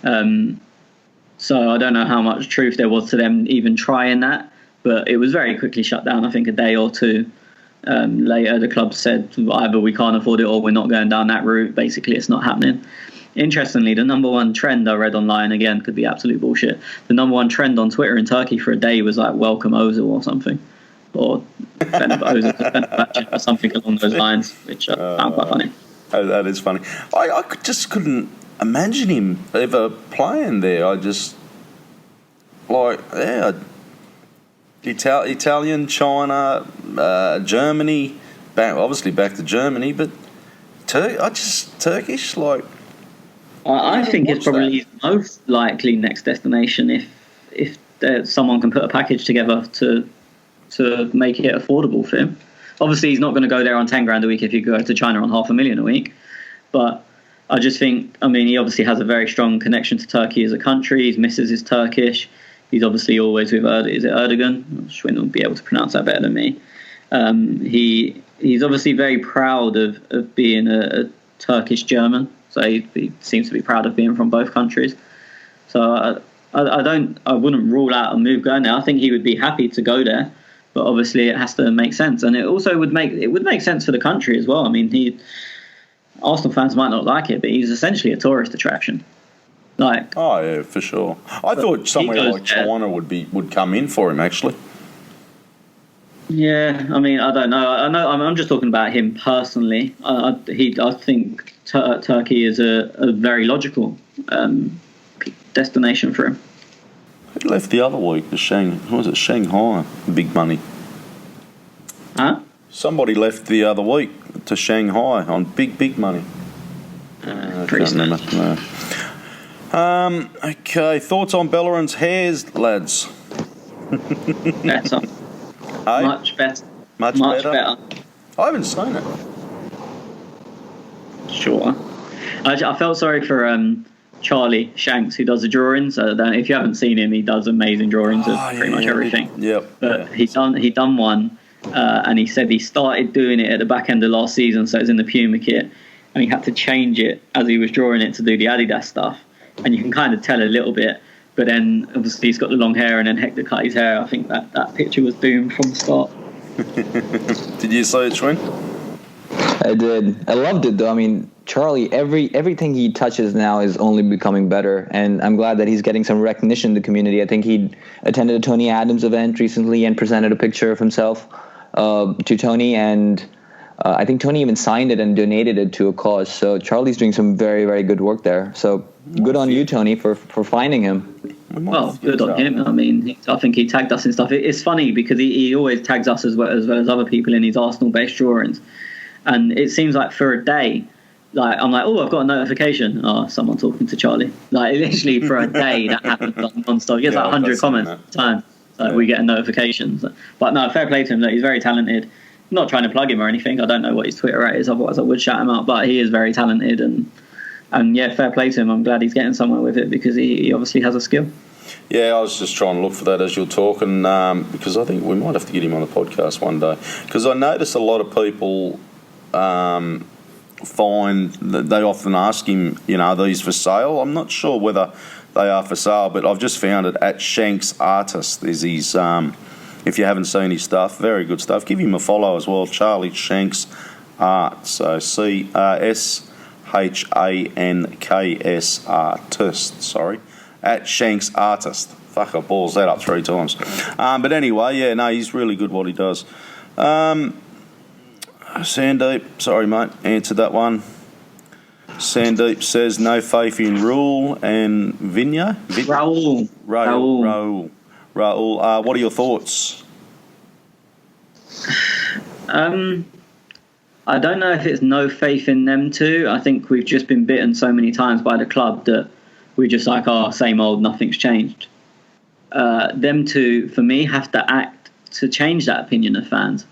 So I don't know how much truth there was to them even trying that, but it was very quickly shut down, I think a day or two. Later, the club said either we can't afford it or we're not going down that route. Basically, it's not happening. Interestingly, the number one trend I read online, again, could be absolute bullshit. The number one trend on Twitter in Turkey for a day was like "Welcome Ozil" or something, or Ozil or something along those lines, which I found quite funny. Oh, that is funny. I just couldn't imagine him ever playing there. I just Italian, China, Germany, obviously back to Germany, but Turkish, like. I think it's probably his most likely next destination if someone can put a package together to make it affordable for him. Obviously, he's not going to go there on 10 grand a week if you go to China on $500,000 a week. But I just think, he obviously has a very strong connection to Turkey as a country. His missus is Turkish. He's obviously always with Erdogan. Schwinn will be able to pronounce that better than me. He's obviously very proud of being a Turkish German. So he seems to be proud of being from both countries. So I wouldn't rule out a move going there. I think he would be happy to go there. but obviously it has to make sense, and it also would make sense for the country as well. I mean, Arsenal fans might not like it, but he's essentially a tourist attraction. Like, oh yeah, for sure. I thought somewhere like China would come in for him actually. Yeah, I mean, I don't know. I'm just talking about him personally. I think Turkey is a very logical destination for him. He left the other week to Shanghai? Big money. Huh? Somebody left the other week to Shanghai on big money. I can't remember. No. Okay, thoughts on Bellerin's hairs, lads? Better. Hey? Much better. Much better. I haven't seen it. Sure. I felt sorry for Charlie Shanks, who does the drawings. If you haven't seen him, he does amazing drawings of pretty much everything. Yep. But he done one, and he said he started doing it at the back end of last season, so it was in the Puma kit, and he had to change it as he was drawing it to do the Adidas stuff. And you can kind of tell a little bit, but then obviously he's got the long hair, and then Hector cut his hair. I think that picture was doomed from the start. Did you see it, Schwinn? I did. I loved it though. I mean, Charlie, everything he touches now is only becoming better, and I'm glad that he's getting some recognition in the community. I think he attended a Tony Adams event recently and presented a picture of himself to Tony, and I think Tony even signed it and donated it to a cause. So Charlie's doing some very, very good work there. So good on you, Tony, for finding him. Well, good on him. I mean, I think he tagged us and stuff. It's funny because he always tags us as well as other people in his Arsenal-based drawings. And it seems like for a day, like I'm like, oh, I've got a notification. Oh, someone talking to Charlie. Like literally for a day that happens like, non-stop. He gets like 100 comments at the time. So we get a notification. But no, fair play to him. Like, he's very talented. I'm not trying to plug him or anything. I don't know what his Twitter at is. Otherwise, I would shout him out. But he is very talented, and yeah, fair play to him. I'm glad he's getting somewhere with it because he obviously has a skill. Yeah, I was just trying to look for that as you're talking because I think we might have to get him on the podcast one day. Because I notice a lot of people find that they often ask him, are these for sale? I'm not sure whether they are for sale, but I've just found it at Shanks Artist. There's his, if you haven't seen his stuff, very good stuff. Give him a follow as well, Charlie Shanks Art. So CSHANKS Artist, sorry. At Shanks Artist. Fuck, I balls that up 3 times. But anyway, yeah, no, he's really good what he does. Sandeep, sorry mate, answered that one. Sandeep says no faith in Raul and Raul. What are your thoughts? I don't know if it's no faith in them two. I think we've just been bitten so many times by the club that we're just like, same old, nothing's changed. Them two, for me, have to act to change that opinion of fans.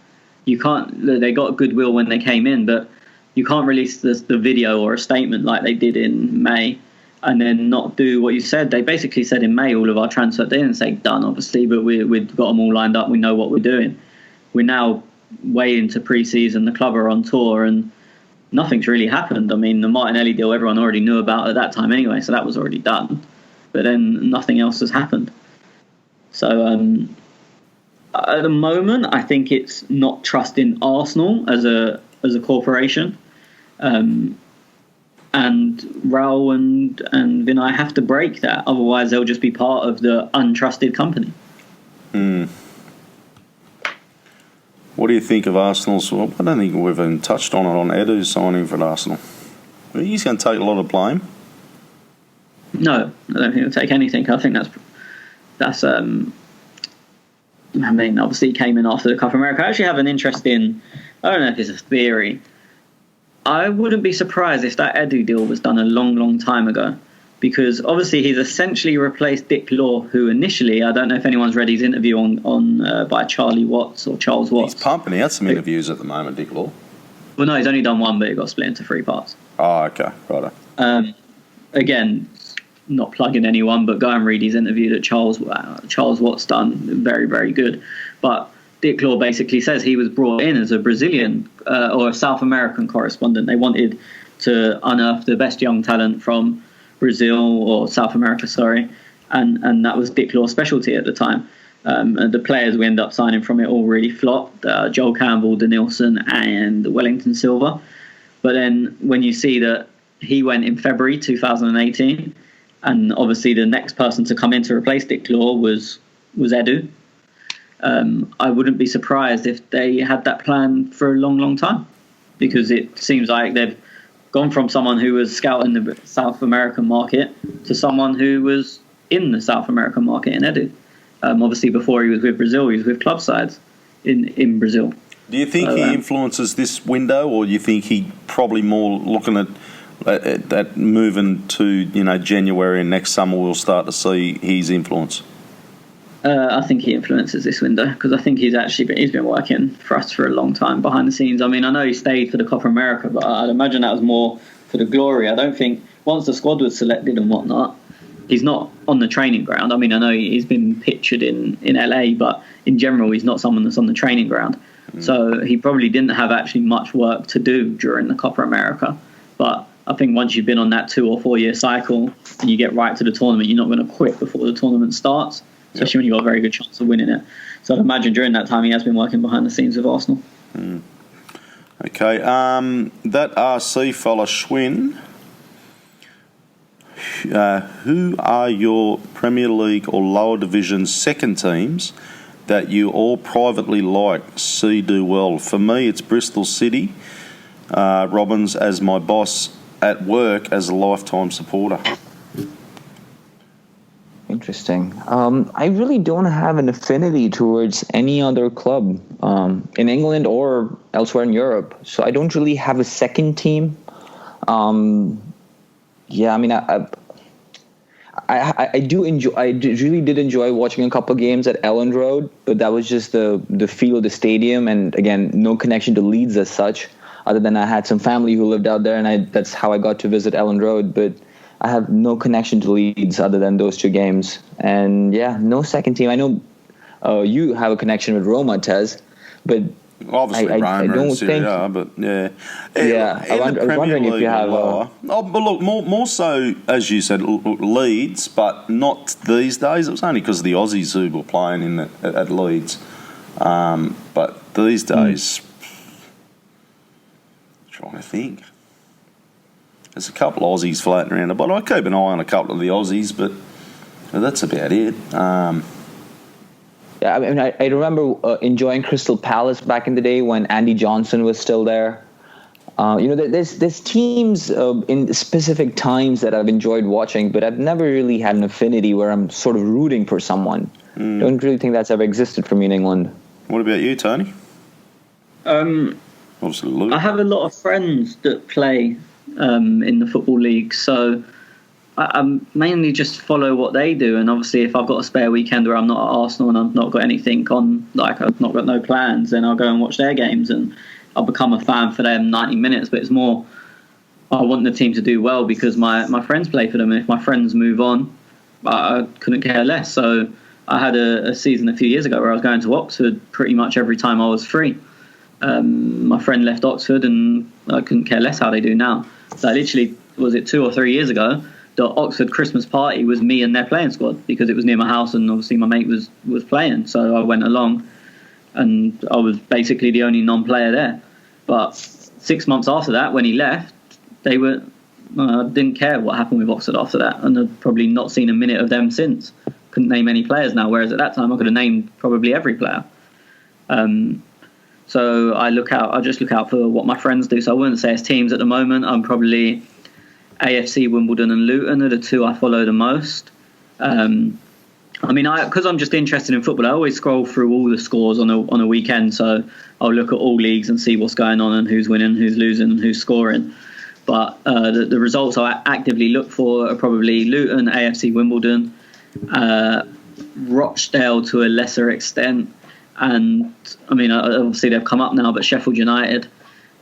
You can't. They got goodwill when they came in, but you can't release the video or a statement like they did in May and then not do what you said. They basically said in May all of our transfer. They didn't say done, obviously, but we've got them all lined up. We know what we're doing. We're now way into pre-season. The club are on tour, and nothing's really happened. I mean, the Martinelli deal everyone already knew about at that time anyway, so that was already done. But then nothing else has happened. So at the moment, I think it's not trusting Arsenal as a corporation, and Raul and Vinay have to break that. Otherwise, they'll just be part of the untrusted company. What do you think of Arsenal's? Well, I don't think we've even touched on it on Edu's signing for Arsenal. He's going to take a lot of blame. No, I don't think he'll take anything. I think that's. I mean, obviously he came in after the Cup of America. I actually have an interesting, I don't know if it's a theory. I wouldn't be surprised if that Edu deal was done a long, long time ago. Because obviously he's essentially replaced Dick Law, who initially, I don't know if anyone's read his interview on by Charlie Watts or Charles Watts. He's pumping. He had some interviews at the moment, Dick Law. Well, no, he's only done one, but it got split into 3 parts. Oh, okay. Righto. Again, not plugging anyone, but go and read his interview that Charles Watts done. Very, very good. But Dick Law basically says he was brought in as a Brazilian or a South American correspondent. They wanted to unearth the best young talent from Brazil or South America, sorry. And that was Dick Law's specialty at the time. And the players we end up signing from it all really flopped. Joel Campbell, Denilson, and Wellington Silva. But then when you see that he went in February 2018, and obviously the next person to come in to replace Dick Law was Edu. I wouldn't be surprised if they had that plan for a long, long time, because it seems like they've gone from someone who was scouting the South American market to someone who was in the South American market in Edu. Obviously, before he was with Brazil, he was with club sides in Brazil. Do you think he influences this window, or do you think he probably more looking at moving to January and next summer we'll start to see his influence? I think he influences this window, because I think he's been working for us for a long time behind the scenes. I mean, I know he stayed for the Copa America, but I'd imagine that was more for the glory. I don't think once the squad was selected and whatnot, he's not on the training ground. I mean, I know he's been pictured in LA, but in general, he's not someone that's on the training ground. So he probably didn't have actually much work to do during the Copa America. But I think once you've been on that 2 or 4 year cycle and you get right to the tournament, you're not going to quit before the tournament starts, especially when you've got a very good chance of winning it. So I'd imagine during that time he has been working behind the scenes with Arsenal. Okay, that RC fella Schwinn, who are your Premier League or lower division second teams that you all privately like, see do well? For me, it's Bristol City, Robbins as my boss at work as a lifetime supporter. Interesting. I really don't have an affinity towards any other club in England or elsewhere in Europe, so I don't really have a second team. Yeah, I mean, I do enjoy. Really did enjoy watching a couple of games at Elland Road, but that was just the feel of the stadium, and again, no connection to Leeds as such. Other than I had some family who lived out there, and that's how I got to visit Elland Road. But I have no connection to Leeds other than those 2 games, and yeah, no second team. I know you have a connection with Roma, Tez, but obviously Roma I don't and Serie A, but yeah. Yeah, I was wondering if you have... but look, more so, as you said, Leeds, but not these days. It was only because of the Aussies who were playing at Leeds. But these days, trying to think. There's a couple of Aussies floating around, but I keep an eye on a couple of the Aussies, but that's about it. Yeah, I mean, I remember enjoying Crystal Palace back in the day when Andy Johnson was still there. There's teams in specific times that I've enjoyed watching, but I've never really had an affinity where I'm sort of rooting for someone. Don't really think that's ever existed for me in England. What about you, Tony? Obviously, Luke. I have a lot of friends that play in the Football League, so I mainly just follow what they do. And obviously, if I've got a spare weekend where I'm not at Arsenal and I've not got anything on, like I've not got no plans, then I'll go and watch their games and I'll become a fan for them 90 minutes. But it's more, I want the team to do well because my friends play for them. And if my friends move on, I couldn't care less. So I had a season a few years ago where I was going to Oxford pretty much every time I was free. My friend left Oxford and I couldn't care less how they do now. So literally, was it 2 or 3 years ago, the Oxford Christmas party was me and their playing squad because it was near my house and obviously my mate was playing. So I went along and I was basically the only non-player there. But 6 months after that, when he left, they were didn't care what happened with Oxford after that, and I've probably not seen a minute of them since. Couldn't name any players now, whereas at that time I could have named probably every player. So I just look out for what my friends do. So I wouldn't say it's teams at the moment. I'm probably AFC, Wimbledon and Luton are the 2 I follow the most. I mean, because I'm just interested in football, I always scroll through all the scores on a weekend. So I'll look at all leagues and see what's going on and who's winning, who's losing and who's scoring. But the results I actively look for are probably Luton, AFC, Wimbledon, Rochdale to a lesser extent. And I mean, obviously they've come up now, but Sheffield United.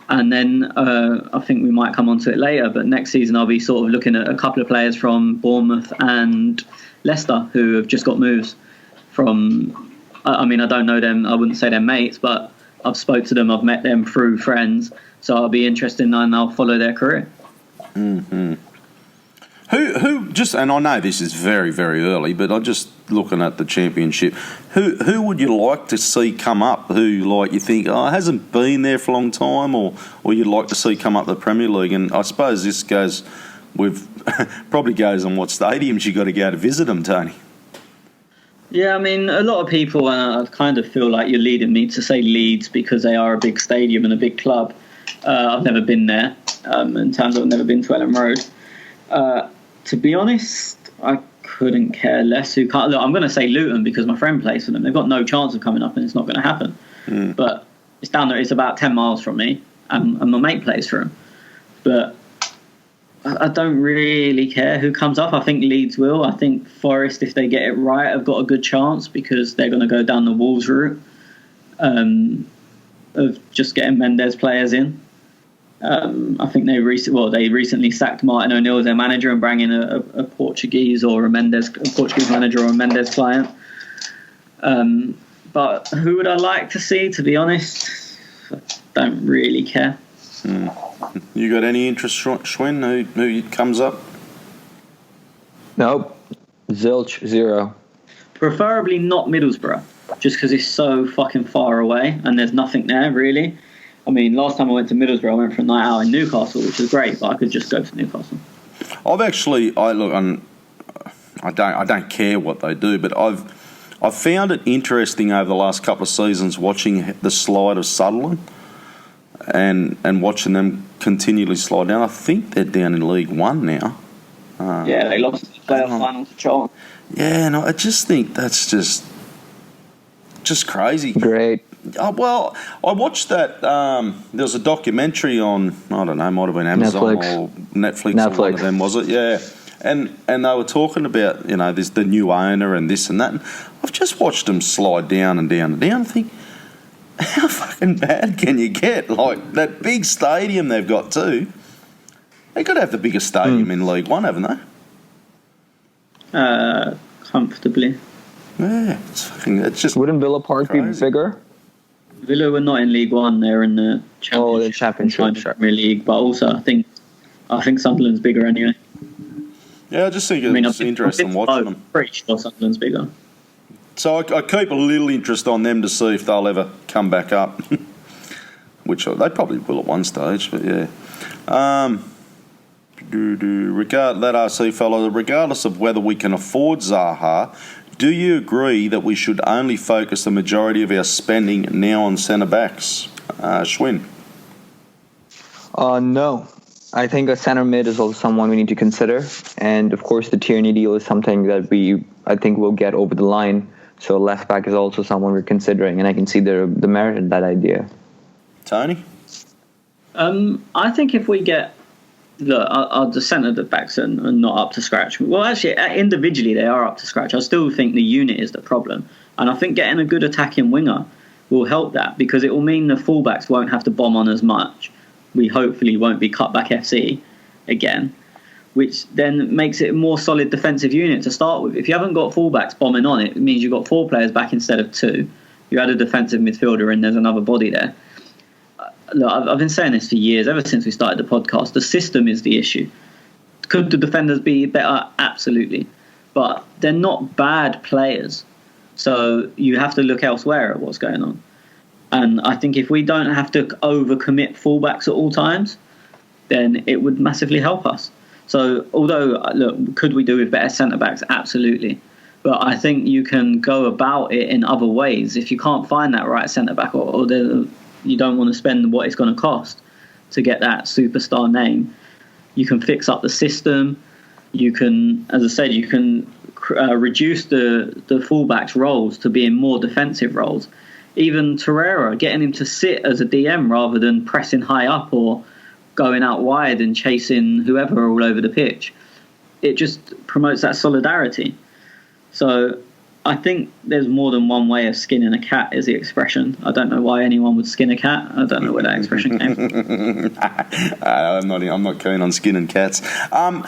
And then I think we might come on to it later, but next season I'll be sort of looking at a couple of players from Bournemouth and Leicester who have just got moves from, I mean, I don't know them, I wouldn't say they're mates, but I've spoke to them, I've met them through friends, so I'll be interested and I'll follow their career. Mm-hmm. Who just, and I know this is very, very early, but I'm just looking at the championship. Who would you like to see come up? Who, like, you think, hasn't been there for a long time, or you'd like to see come up the Premier League? And I suppose this goes with probably goes on what stadiums you got to go to visit them, Tony. Yeah, I mean, a lot of people I kind of feel like you're leading me to say Leeds because they are a big stadium and a big club. I've never been there. In terms of I've never been to Ellen Road. To be honest, I couldn't care less who can't. Look, I'm going to say Luton because my friend plays for them. They've got no chance of coming up, and it's not going to happen. But it's down there. It's about 10 miles from me, and my mate plays for them. But I don't really care who comes up. I think Leeds will. I think Forest, if they get it right, have got a good chance because they're going to go down the Wolves route of just getting Mendes players in. I think they recently sacked Martin O'Neill as their manager and brought in a Portuguese or a Portuguese manager or a Mendes client. But who would I like to see? To be honest, I don't really care. You got any interest, Schwinn? Who comes up? Nope. Zilch, zero. Preferably not Middlesbrough, just because it's so fucking far away and there's nothing there really. I mean, last time I went to Middlesbrough, I went for a night out in Newcastle, which was great, but I could just go to Newcastle. I don't care what they do, but I've found it interesting over the last couple of seasons watching the slide of Sunderland and watching them continually slide down. I think they're down in League One now. Yeah, they lost the playoff final to Charlton. Yeah, and I just think that's just crazy. Great. Well, I watched that. There was a documentary on, I don't know, might have been Amazon or Netflix. Or one of them, was it? Yeah. And they were talking about, there's the new owner and this and that. And I've just watched them slide down and down and down. I think, how fucking bad can you get? Like, that big stadium they've got too. They got to have the biggest stadium in League One, haven't they? Comfortably. Yeah, it's just. Wouldn't Villa Park crazy. be bigger? Villa were not in League One; they're in the Championship. Oh, the Championship, sure. Premier League, but also I think Sunderland's bigger anyway. Yeah, I just think it's interesting watching them. Pretty sure Sunderland's bigger. So I keep a little interest on them to see if they'll ever come back up, which they probably will at one stage. But yeah, that RC fellow, regardless of whether we can afford Zaha. Do you agree that we should only focus the majority of our spending now on centre-backs? Schwinn? No. I think a centre mid is also someone we need to consider. And, of course, the Tierney deal is something that I think we'll get over the line. So left back is also someone we're considering, and I can see the merit in that idea. Tony? I think if we get... Look, the centre backs are not up to scratch. Well, actually, individually they are up to scratch. I still think the unit is the problem. And I think getting a good attacking winger will help that because it will mean the fullbacks won't have to bomb on as much. We hopefully won't be cut back FC again, which then makes it a more solid defensive unit to start with. If you haven't got fullbacks bombing on it, it means you've got 4 players back instead of 2. You add a defensive midfielder and there's another body there. Look, I've been saying this for years, ever since we started the podcast. The system is the issue. Could the defenders be better? Absolutely. But they're not bad players. So you have to look elsewhere at what's going on. And I think if we don't have to overcommit fullbacks at all times, then it would massively help us. So although, look, could we do with better centre-backs? Absolutely. But I think you can go about it in other ways. If you can't find that right centre-back or you don't want to spend what it's going to cost to get that superstar name, you can fix up the system. You can, as I said, you can reduce the fullbacks' roles to being more defensive roles. Even Torreira, getting him to sit as a DM rather than pressing high up or going out wide and chasing whoever all over the pitch. It just promotes that solidarity. So I think there's more than one way of skinning a cat, is the expression. I don't know why anyone would skin a cat. I don't know where that expression came from. I'm not keen on skinning cats. I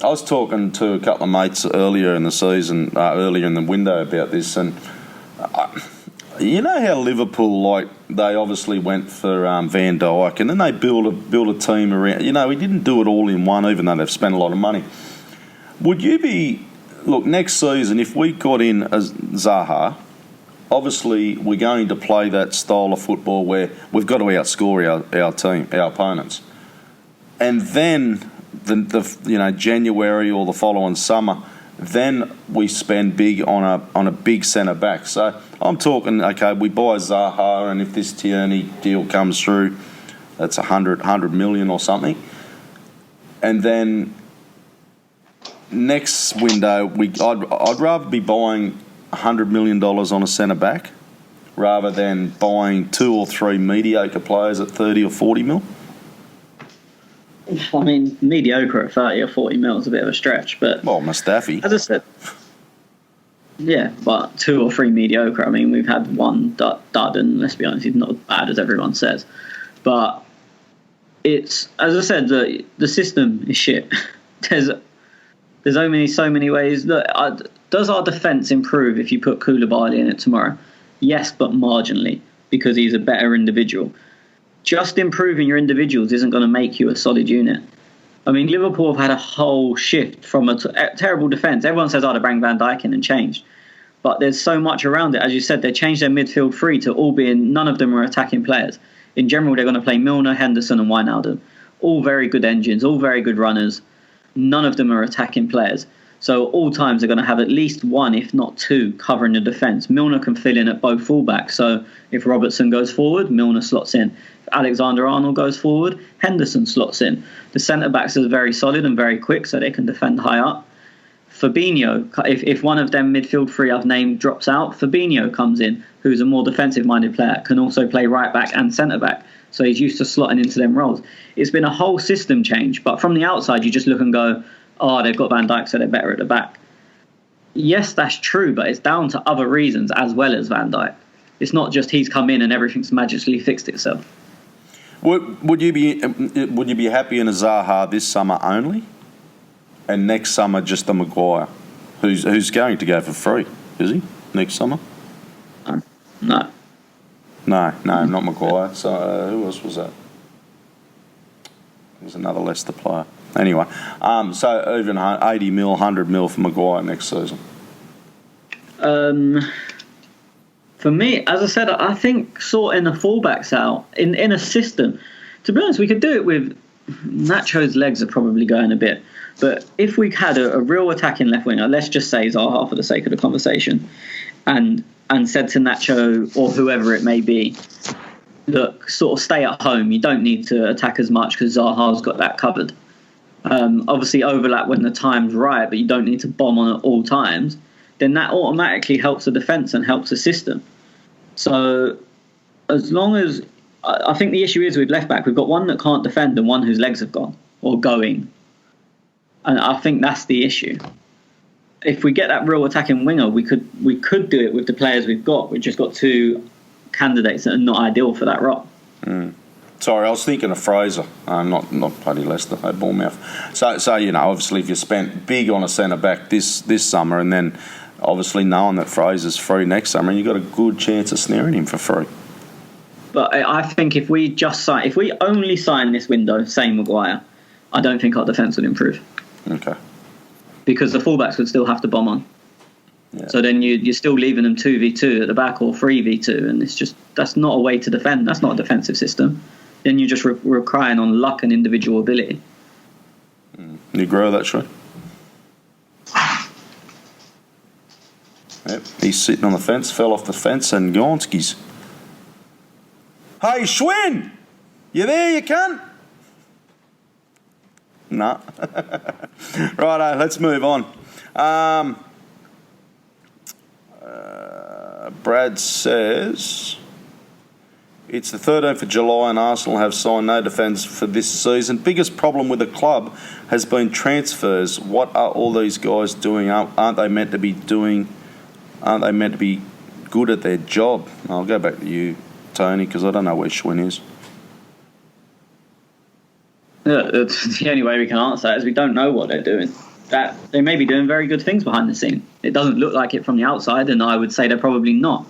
was talking to a couple of mates earlier in the season, earlier in the window about this, and You know how Liverpool, like, they obviously went for Van Dijk, and then they build a team around. You know, he didn't do it all in one, even though they've spent a lot of money. Would you be, look, next season, if we got in as Zaha, obviously we're going to play that style of football where we've got to outscore our team, our opponents, and then the January or the following summer, then we spend big on a big centre back. So I'm talking, okay, we buy Zaha, and if this Tierney deal comes through, that's 100 million or something, and then next window I'd rather be buying $100 million on a centre back rather than buying 2 or 3 mediocre players at 30 or 40 mil. I mean, mediocre at 30 or 40 mil is a bit of a stretch, but... Well, Mustafi. As I said... Yeah, but 2 or 3 mediocre. I mean, we've had one dud, and let's be honest, he's not as bad as everyone says. But it's... As I said, the system is shit. There's so many ways. Does our defence improve if you put Koulibaly in it tomorrow? Yes, but marginally, because he's a better individual. Just improving your individuals isn't going to make you a solid unit. I mean, Liverpool have had a whole shift from a terrible defence. Everyone says, they bring Van Dijk in and changed. But there's so much around it. As you said, they changed their midfield three to all being, none of them are attacking players. In general, they're going to play Milner, Henderson and Wijnaldum. All very good engines, all very good runners. None of them are attacking players. So all times they're going to have at least one, if not two, covering the defence. Milner can fill in at both fullbacks. So if Robertson goes forward, Milner slots in. If Alexander-Arnold goes forward, Henderson slots in. The centre-backs are very solid and very quick, so they can defend high up. Fabinho, if one of them midfield three I've named drops out, Fabinho comes in, who's a more defensive-minded player, can also play right-back and centre-back. So he's used to slotting into them roles. It's been a whole system change, but from the outside you just look and go, they've got Van Dijk, so they're better at the back. Yes, that's true, but it's down to other reasons as well as Van Dijk. It's not just he's come in and everything's magically fixed itself. Would you be happy in a Zaha this summer only, and next summer just a Maguire, who's going to go for free? Is he next summer? No, not Maguire. So who else was that? It was another Leicester player. Anyway, so even 80 mil, 100 mil for Maguire next season. For me, as I said, I think sorting the fullbacks out in a system. To be honest, we could do it with Nacho's legs are probably going a bit. But if we had a real attacking left winger, let's just say Zaha for the sake of the conversation, and said to Nacho or whoever it may be, look, sort of stay at home. You don't need to attack as much because Zaha's got that covered. Obviously overlap when the time's right, but you don't need to bomb on at all times. Then that automatically helps the defence and helps the system. So as long as... I think the issue is with left-back, we've got one that can't defend and one whose legs have gone or going. And I think that's the issue. If we get that real attacking winger, we could do it with the players we've got. We've just got two candidates that are not ideal for that role. Sorry, I was thinking of Fraser, not bloody Leicester, Bournemouth. So obviously if you spent big on a centre-back this summer and then obviously knowing that Fraser's free next summer, you've got a good chance of snaring him for free. But I think if we only sign this window, say Maguire, I don't think our defence would improve. Okay. Because the fullbacks would still have to bomb on. Yeah. So then you're still leaving them 2v2 at the back or 3v2, and that's not a way to defend. That's not a defensive system. Then you're just relying on luck and individual ability. You agree with that, Shane? Yep, he's sitting on the fence, fell off the fence, and Gonski's. Hey, Schwinn! You there, you cunt? No. Righto, let's move on. Brad says... It's the 13th of July and Arsenal have signed no defenders for this season. Biggest problem with the club has been transfers. What are all these guys doing? Aren't they meant to be good at their job? I'll go back to you, Tony, because I don't know where Schwinn is. Yeah, the only way we can answer that is we don't know what they're doing. That they may be doing very good things behind the scene. It doesn't look like it from the outside, and I would say they're probably not.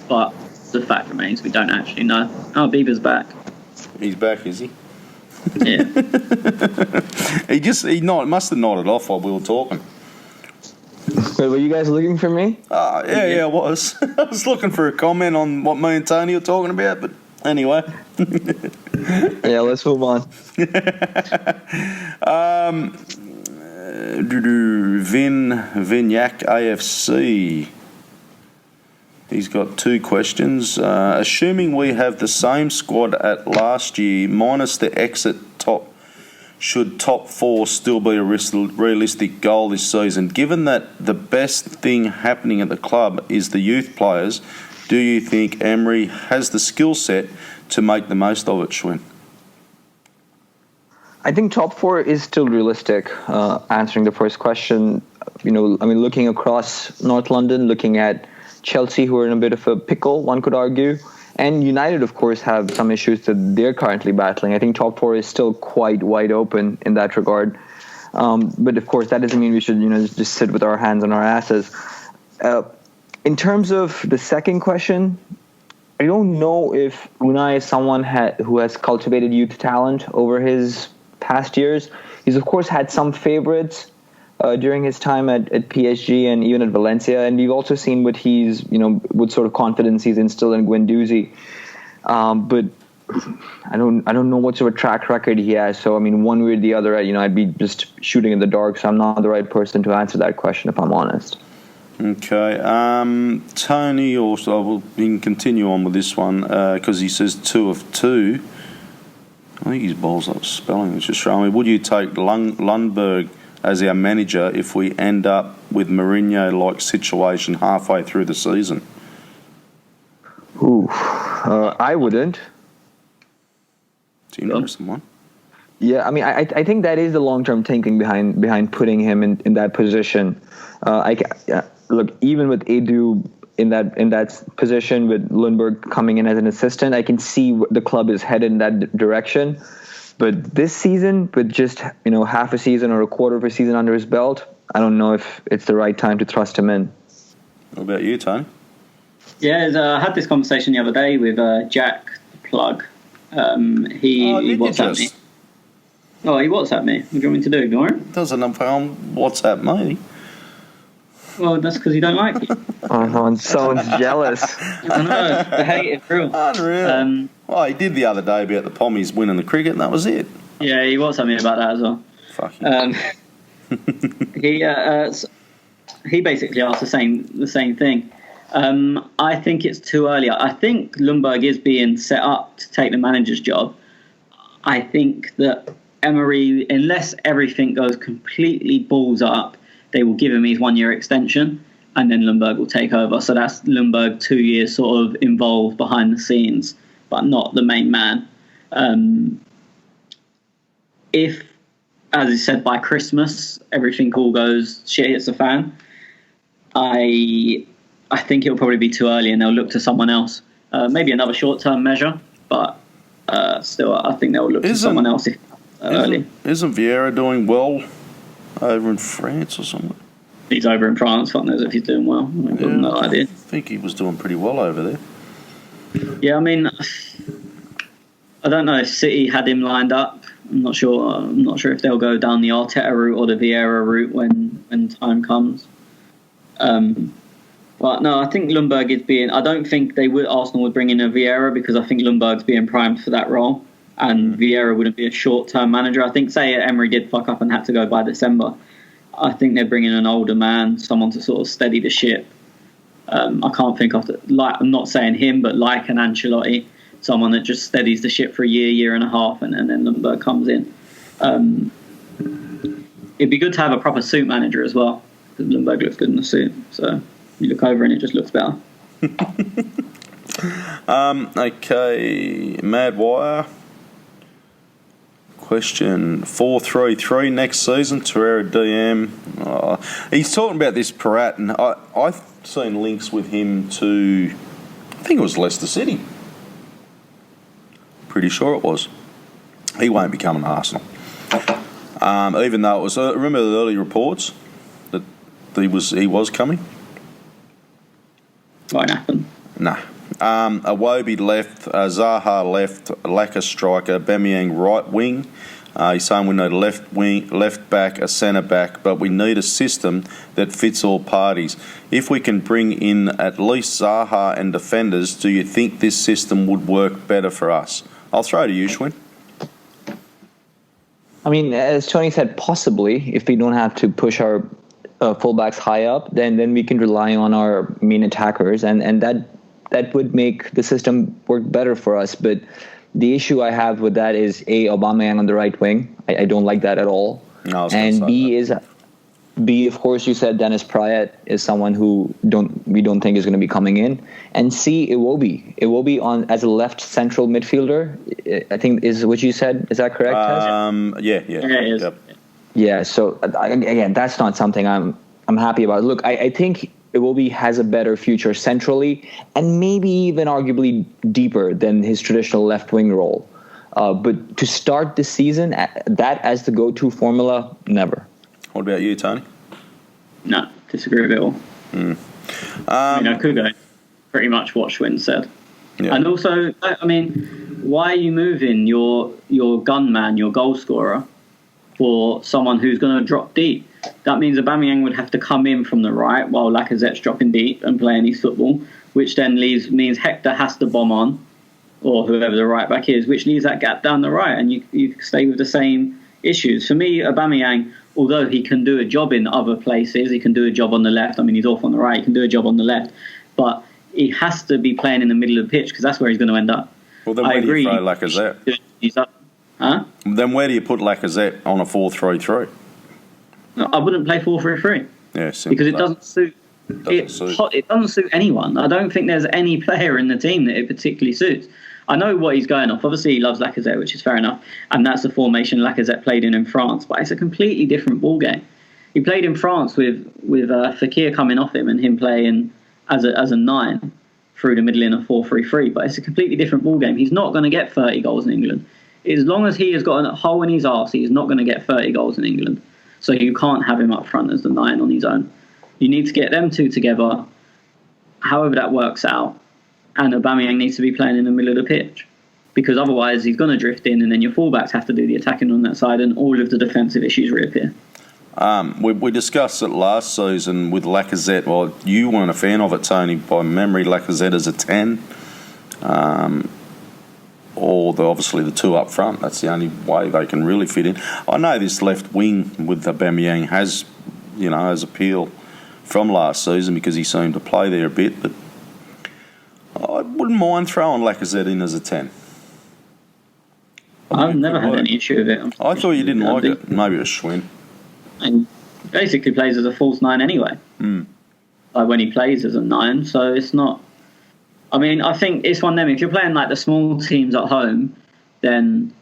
But the fact remains we don't actually know. Oh, Bieber's back. He's back, is he? Yeah. Must have nodded off while we were talking. Wait, were you guys looking for me? Yeah, I was. I was looking for a comment on what me and Tony were talking about, but anyway. Yeah, let's move on. Vignac AFC. He's got 2 questions. Assuming we have the same squad at last year, minus the exit top, should top 4 still be a realistic goal this season? Given that the best thing happening at the club is the youth players, do you think Emery has the skill set to make the most of it, Schwinn? I think top 4 is still realistic. Answering the first question, looking across North London, looking at Chelsea, who are in a bit of a pickle, one could argue, and United, of course, have some issues that they're currently battling. I think top 4 is still quite wide open in that regard. But of course, that doesn't mean we should, just sit with our hands on our asses. In terms of the second question, I don't know if Unai is someone who has cultivated youth talent over his past years. He's, of course, had some favorites during his time at PSG and even at Valencia, and we've also seen what what sort of confidence he's instilled in Guendouzi. But I don't know what sort of track record he has. So one way or the other, I'd be just shooting in the dark. So I'm not the right person to answer that question, if I'm honest. Okay, Tony. Also, we can continue on with this one because he says 2 of 2. I think his balls up spelling. It's just showing me. Would you take Lundberg as our manager if we end up with Mourinho-like situation halfway through the season? I wouldn't. It's an interesting one. Yeah, I think that is the long-term thinking behind putting him in that position. Look, even with Edu in that position, with Lundberg coming in as an assistant, I can see the club is headed in that direction. But this season, with just half a season or a quarter of a season under his belt, I don't know if it's the right time to thrust him in. What about you, Tony? Yeah, I had this conversation the other day with Jack the Plug. He WhatsApped me. Oh, he WhatsApped me. What do you want me to do? Ignore him? Doesn't WhatsApp me. Well, that's because you don't like me. Oh, someone's jealous. I know. The hate is real. Unreal. He did the other day about the Pommies winning the cricket, and that was it. Yeah, he WhatsApped me about that as well. Fuck you. He basically asked the same thing. I think it's too early. I think Lundberg is being set up to take the manager's job. I think that Emery, unless everything goes completely balls up, they will give him his 1-year extension, and then Lundberg will take over. So that's Lundberg 2 years sort of involved behind the scenes, but not the main man. If, as I said, by Christmas everything all goes shit hits the fan, I think it'll probably be too early, and they'll look to someone else. Maybe another short-term measure, but still, I think they'll look to someone else early. Isn't Vieira doing well over in France or somewhere? He's over in France. Fuck knows if he's doing well. I've got no idea. I think he was doing pretty well over there. Yeah, I don't know if City had him lined up. I'm not sure. I'm not sure if they'll go down the Arteta route or the Vieira route when time comes. But no, I think Lundberg is being. I don't think Arsenal would bring in a Vieira because I think Lundberg's being primed for that role, and Vieira wouldn't be a short-term manager. I think, say Emery did fuck up and had to go by December, I think they're bringing an older man, someone to sort of steady the ship. I can't think of I'm not saying him, but like an Ancelotti, someone that just steadies the ship for a year and a half, and then Lundberg comes in. It'd be good to have a proper suit manager as well, because Lundberg looks good in the suit. So you look over and it just looks better. Okay, Mad Wire. Question 433 next season. Torreira DM. He's talking about this Prat, and I've seen links with him to, I think it was Leicester City. Pretty sure it was. He won't be coming to Arsenal. Even though it was, remember the early reports that he was coming? Won't happen. Nah. Iwobi left, Zaha left, Laka striker, Aubameyang right wing. He's saying we need a left back, a centre back, but we need a system that fits all parties. If we can bring in at least Zaha and defenders, do you think this system would work better for us? I'll throw to you, Schwinn. I mean, as Tony said, possibly, if we don't have to push our fullbacks high up, then we can rely on our main attackers, and that would make the system work better for us. But the issue I have with that is Aubameyang on the right wing. I don't like that at all. No, and B, of course, you said Dennis Pryatt is someone who we don't think is going to be coming in. And C, Iwobi on as a left central midfielder, I think is what you said. Is that correct, Taz? Yeah, it is. Yep. Yeah. So again, that's not something I'm happy about. Look, I think Iwobi has a better future centrally and maybe even arguably deeper than his traditional left wing role. But to start the season, that as the go-to formula, never. What about you, Tony? No, disagree with it all. I could go pretty much what Schwinn said. Yeah. And also, I mean, why are you moving your gunman, your goal scorer, for someone who's going to drop deep? That means Aubameyang would have to come in from the right while Lacazette's dropping deep and playing his football, which then means Hector has to bomb on, or whoever the right back is, which leaves that gap down the right, and you stay with the same issues. For me, Aubameyang, although he can do a job in other places, he can do a job on the left. I mean, he's off on the right. He can do a job on the left, but he has to be playing in the middle of the pitch because that's where he's going to end up. Well, then where do you throw Lacazette? Huh? Then where do you put Lacazette on a 4-3-3? No, I wouldn't play 4-3-3. Yeah, because it doesn't suit. It doesn't suit anyone. I don't think there's any player in the team that it particularly suits. I know what he's going off. Obviously, he loves Lacazette, which is fair enough, and that's the formation Lacazette played in France. But it's a completely different ballgame. He played in France with Fekir coming off him and him playing as a 9 through the middle in a 4-3-3. But it's a completely different ballgame. He's not going to get 30 goals in England. As long as he has got a hole in his arse, he's not going to get 30 goals in England. So you can't have him up front as the 9 on his own. You need to get them two together, however that works out. And Aubameyang needs to be playing in the middle of the pitch, because otherwise he's going to drift in, and then your fullbacks have to do the attacking on that side, and all of the defensive issues reappear. We discussed it last season with Lacazette. Well, you weren't a fan of it, Tony. By memory, Lacazette is a 10. Or obviously the two up front. That's the only way they can really fit in. I know this left wing with Aubameyang has appeal from last season because he seemed to play there a bit, but I wouldn't mind throwing Lacazette in as a 10. I've never had any issue with it. I thought you didn't like it. Maybe it was Schwinn. And he basically plays as a false 9 anyway. Like when he plays as a 9, so it's not. I mean, I think it's one of them. If you're playing like the small teams at home, then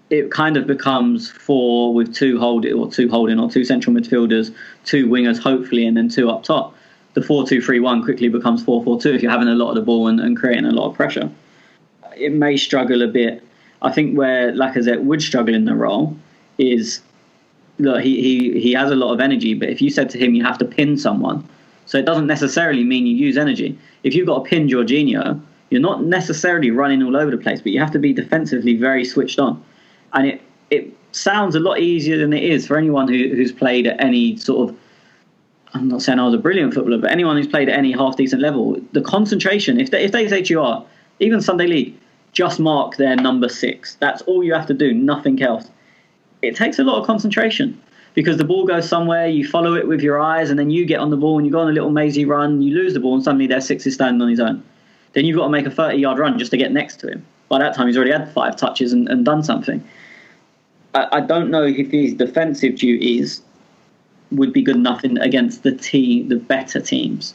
it kind of becomes 4 with 2 holding or 2 central midfielders, 2 wingers hopefully, and then 2 up top. The 4-2-3-1 quickly becomes 4-4-2 if you're having a lot of the ball and creating a lot of pressure. It may struggle a bit. I think where Lacazette would struggle in the role is that he has a lot of energy, but if you said to him you have to pin someone, so it doesn't necessarily mean you use energy. If you've got to pin Jorginho, you're not necessarily running all over the place, but you have to be defensively very switched on. And it sounds a lot easier than it is for anyone who's played at any sort of, I'm not saying I was a brilliant footballer, but anyone who's played at any half-decent level, the concentration, if they say to you, even Sunday League, just mark their number 6. That's all you have to do, nothing else. It takes a lot of concentration because the ball goes somewhere, you follow it with your eyes, and then you get on the ball and you go on a little mazy run, you lose the ball, and suddenly their 6 is standing on his own. Then you've got to make a 30-yard run just to get next to him. By that time, he's already had 5 touches and done something. I don't know if his defensive duties would be good enough against the better teams.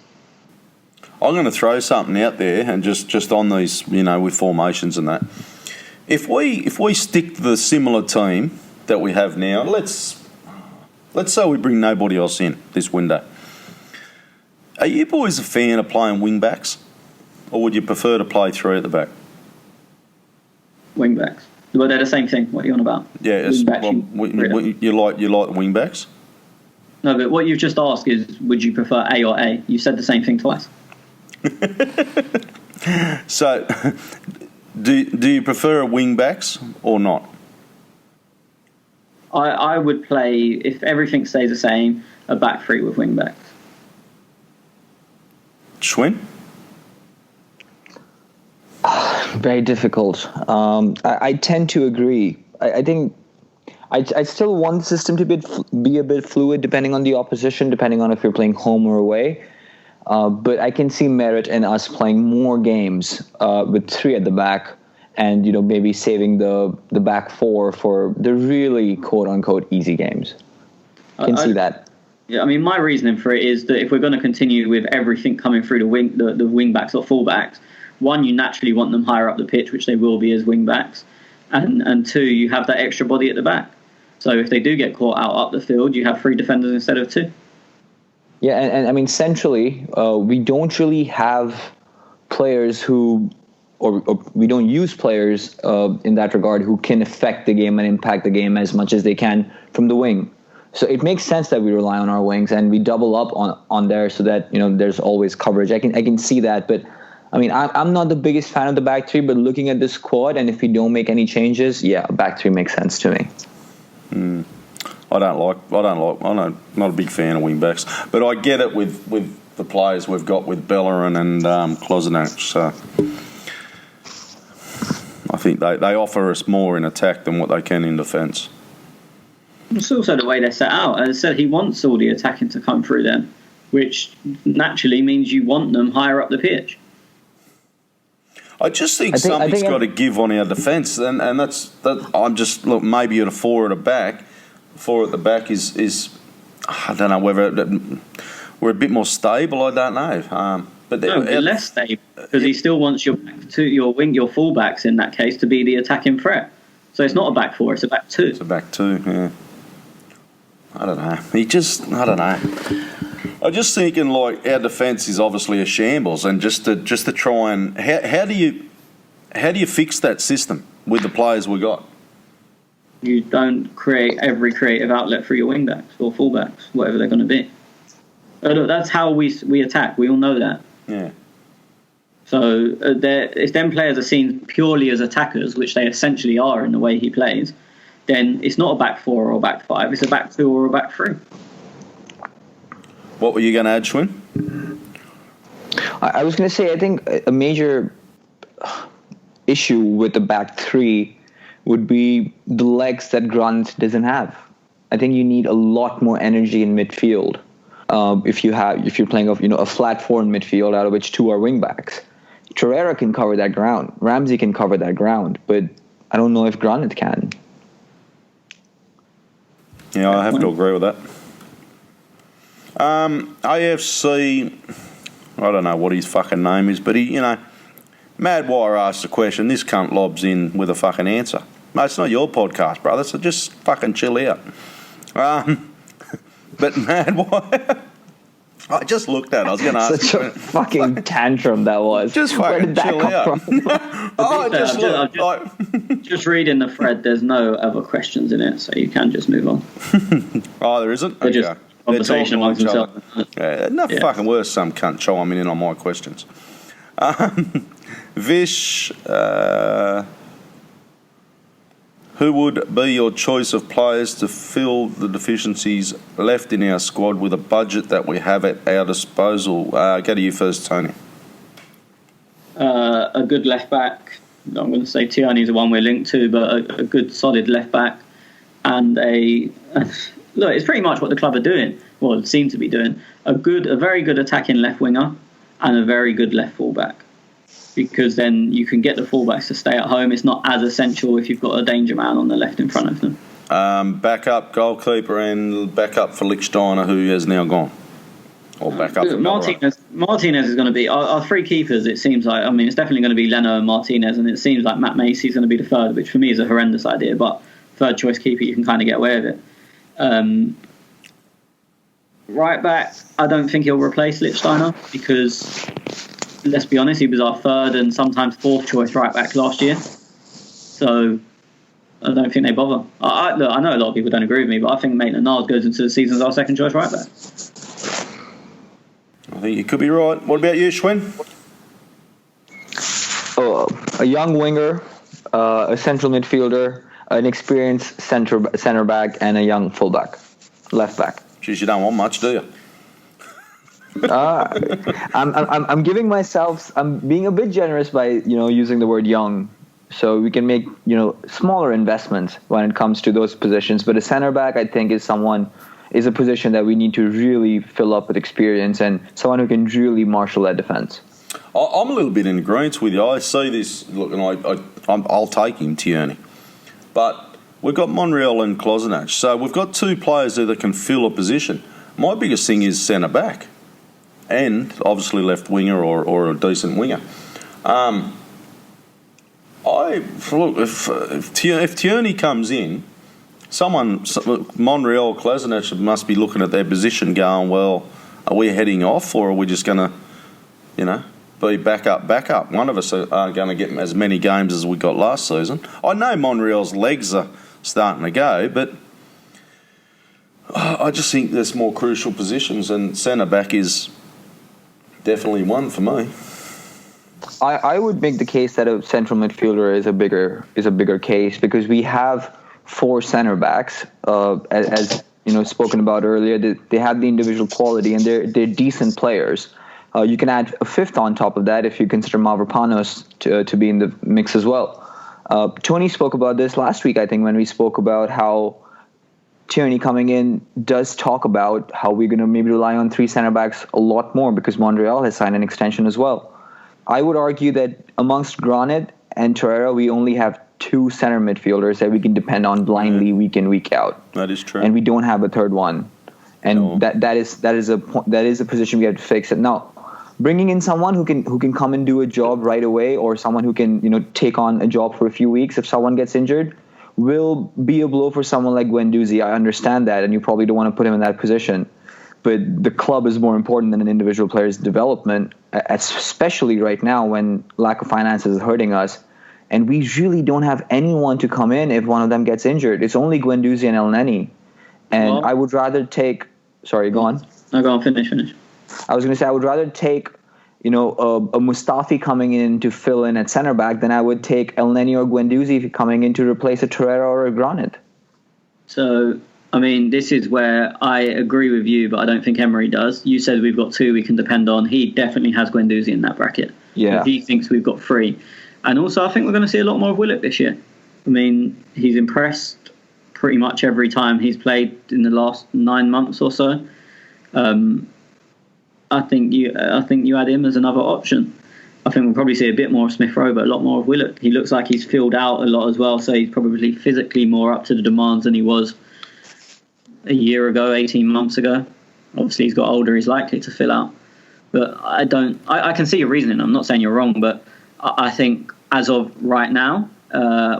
I'm going to throw something out there, and just on these, with formations and that. If we stick to the similar team that we have now, let's say we bring nobody else in this window. Are you boys a fan of playing wing backs, or would you prefer to play 3 at the back? Wing backs. Well, they're the same thing. What are you on about? Yeah, you like wing backs. No, but what you've just asked is, would you prefer A or A? You said the same thing twice. So, do you prefer a wing backs or not? I would play, if everything stays the same, a back three with wing backs. Schwinn? Very difficult. I tend to agree. I think I still want the system to be a bit fluid depending on the opposition, depending on if you're playing home or away. But I can see merit in us playing more games with three at the back, and maybe saving the back four for the really quote unquote easy games. I can see that. Yeah, I mean, my reasoning for it is that if we're going to continue with everything coming through the wing backs or full backs, one, you naturally want them higher up the pitch, which they will be as wing backs, and two, you have that extra body at the back. So if they do get caught out up the field, you have 3 defenders instead of 2. Yeah, and I mean, centrally, we don't really have players who, or we don't use players in that regard who can affect the game and impact the game as much as they can from the wing. So it makes sense that we rely on our wings and we double up on there so that there's always coverage. I can see that, but I mean, I'm not the biggest fan of the back three. But looking at this squad, and if we don't make any changes, yeah, back three makes sense to me. I'm not a big fan of wing backs, but I get it with the players we've got with Bellerin and Klosinac. So I think they offer us more in attack than what they can in defence. It's also the way they're set out. As I said, he wants all the attacking to come through them, which naturally means you want them higher up the pitch. I just think something's got to give on our defence, and that's that. I'm just maybe at a 4 at the back. 4 at the back is I don't know whether we're a bit more stable. I don't know, but they're less stable because he still wants your fullbacks in that case to be the attacking threat. So it's not a back 4; it's a back 2. It's a back 2. Yeah. I don't know. I don't know. I'm just thinking like our defence is obviously a shambles, and just to try and how do you fix that system with the players we got? You don't create every creative outlet for your wingbacks or fullbacks, whatever they're going to be. That's how we attack. We all know that. Yeah. So if them players are seen purely as attackers, which they essentially are in the way he plays, then it's not a back 4 or a back 5. It's a back 2 or a back 3. What were you going to add, Schwinn? I was going to say, I think a major issue with the back 3 would be the legs that Grant doesn't have. I think you need a lot more energy in midfield. If you're playing a flat 4 in midfield, out of which 2 are wing backs. Torreira can cover that ground. Ramsey can cover that ground, but I don't know if Granit can. Yeah, I have to agree with that. AFC, I don't know what his fucking name is, but Madwire asked a question. This cunt lobs in with a fucking answer. Mate, it's not your podcast, brother, so just fucking chill out. But Madwire, I just looked at it. I was going to ask Such a fucking tantrum that was. Just fucking chill out. Just reading the thread, there's no other questions in it, so you can just move on. Oh, there isn't? They're just conversation amongst themselves. Yeah, nothing fucking worse, some cunt chiming in on my questions. Vish, who would be your choice of players to fill the deficiencies left in our squad with a budget that we have at our disposal? Go to you first, Tony. A good left back. I'm going to say Tierney's the one we're linked to, but a good solid left back and look, it's pretty much what the club are doing. Well, it seem to be doing a very good attacking left winger and a very good left fullback. Because then you can get the fullbacks to stay at home. It's not as essential if you've got a danger man on the left in front of them. Backup goalkeeper and backup for Lichtsteiner, who has now gone. Or backup for Martinez is going to be our 3 keepers. It seems like. I mean, it's definitely going to be Leno and Martinez, and it seems like Matt Macy's going to be the third, which for me is a horrendous idea. But third choice keeper, you can kind of get away with it. Right back, I don't think he'll replace Lichtsteiner because, let's be honest, he was our third and sometimes fourth choice right back last year. So I don't think they bother. I know a lot of people don't agree with me, but I think Maitland-Niles goes into the season as our second choice right back. I think you could be right. What about you, Schwinn? a young winger, a central midfielder, an experienced center back, and a young fullback, left back. Geez, you don't want much, do you? I'm giving myself. I'm being a bit generous by using the word young, so we can make smaller investments when it comes to those positions. But a center back, I think, is a position that we need to really fill up with experience and someone who can really marshal that defense. I'm a little bit in agreement with you. I see this. Look, and I'll take him, Tierney, but we've got Monreal and Kolasinac, so we've got two players there that can fill a position. My biggest thing is centre back. And obviously left winger or a decent winger. If Tierney comes in, Monreal, Kolasinac must be looking at their position, going, well, are we heading off, or are we just going to, be backup? One of us are going to get as many games as we got last season. I know Monreal's legs are starting to go, but I just think there's more crucial positions, and centre back is definitely one for me. I would make the case that a central midfielder is a bigger case, because we have 4 center backs, as spoken about earlier. They have the individual quality and they're decent players. You can add a 5th on top of that if you consider Mavropanos to be in the mix as well. Tony spoke about this last week, I think, when we spoke about how Tierney coming in does talk about how we're going to maybe rely on 3 center backs a lot more, because Monreal has signed an extension as well. I would argue that amongst Granit and Torreira, we only have 2 center midfielders that we can depend on blindly week in, week out. That is true. And we don't have a third one. And that is a position we have to fix it. Now, bringing in someone who can come and do a job right away, or someone who can take on a job for a few weeks if someone gets injured, will be a blow for someone like Guendouzi. I understand that, and you probably don't want to put him in that position. But the club is more important than an individual player's development, especially right now when lack of finances is hurting us. And we really don't have anyone to come in if one of them gets injured. It's only Guendouzi and El Neni. And I would rather take... Sorry, go on. No, go on, finish. I was going to say I would rather take a Mustafi coming in to fill in at center back than I would take El Neni or Guendouzi coming in to replace a Torreira or a Granit. So, I mean, this is where I agree with you, but I don't think Emery does. You said we've got 2 we can depend on. He definitely has Guendouzi in that bracket. Yeah. He thinks we've got 3. And also, I think we're going to see a lot more of Willock this year. I mean, he's impressed pretty much every time he's played in the last 9 months or so. I think you add him as another option. I think we'll probably see a bit more of Smith Rowe, but a lot more of Willock. He looks like he's filled out a lot as well, so he's probably physically more up to the demands than he was a year ago, 18 months ago. Obviously, he's got older, he's likely to fill out. But I can see your reasoning. I'm not saying you're wrong, but I think as of right now,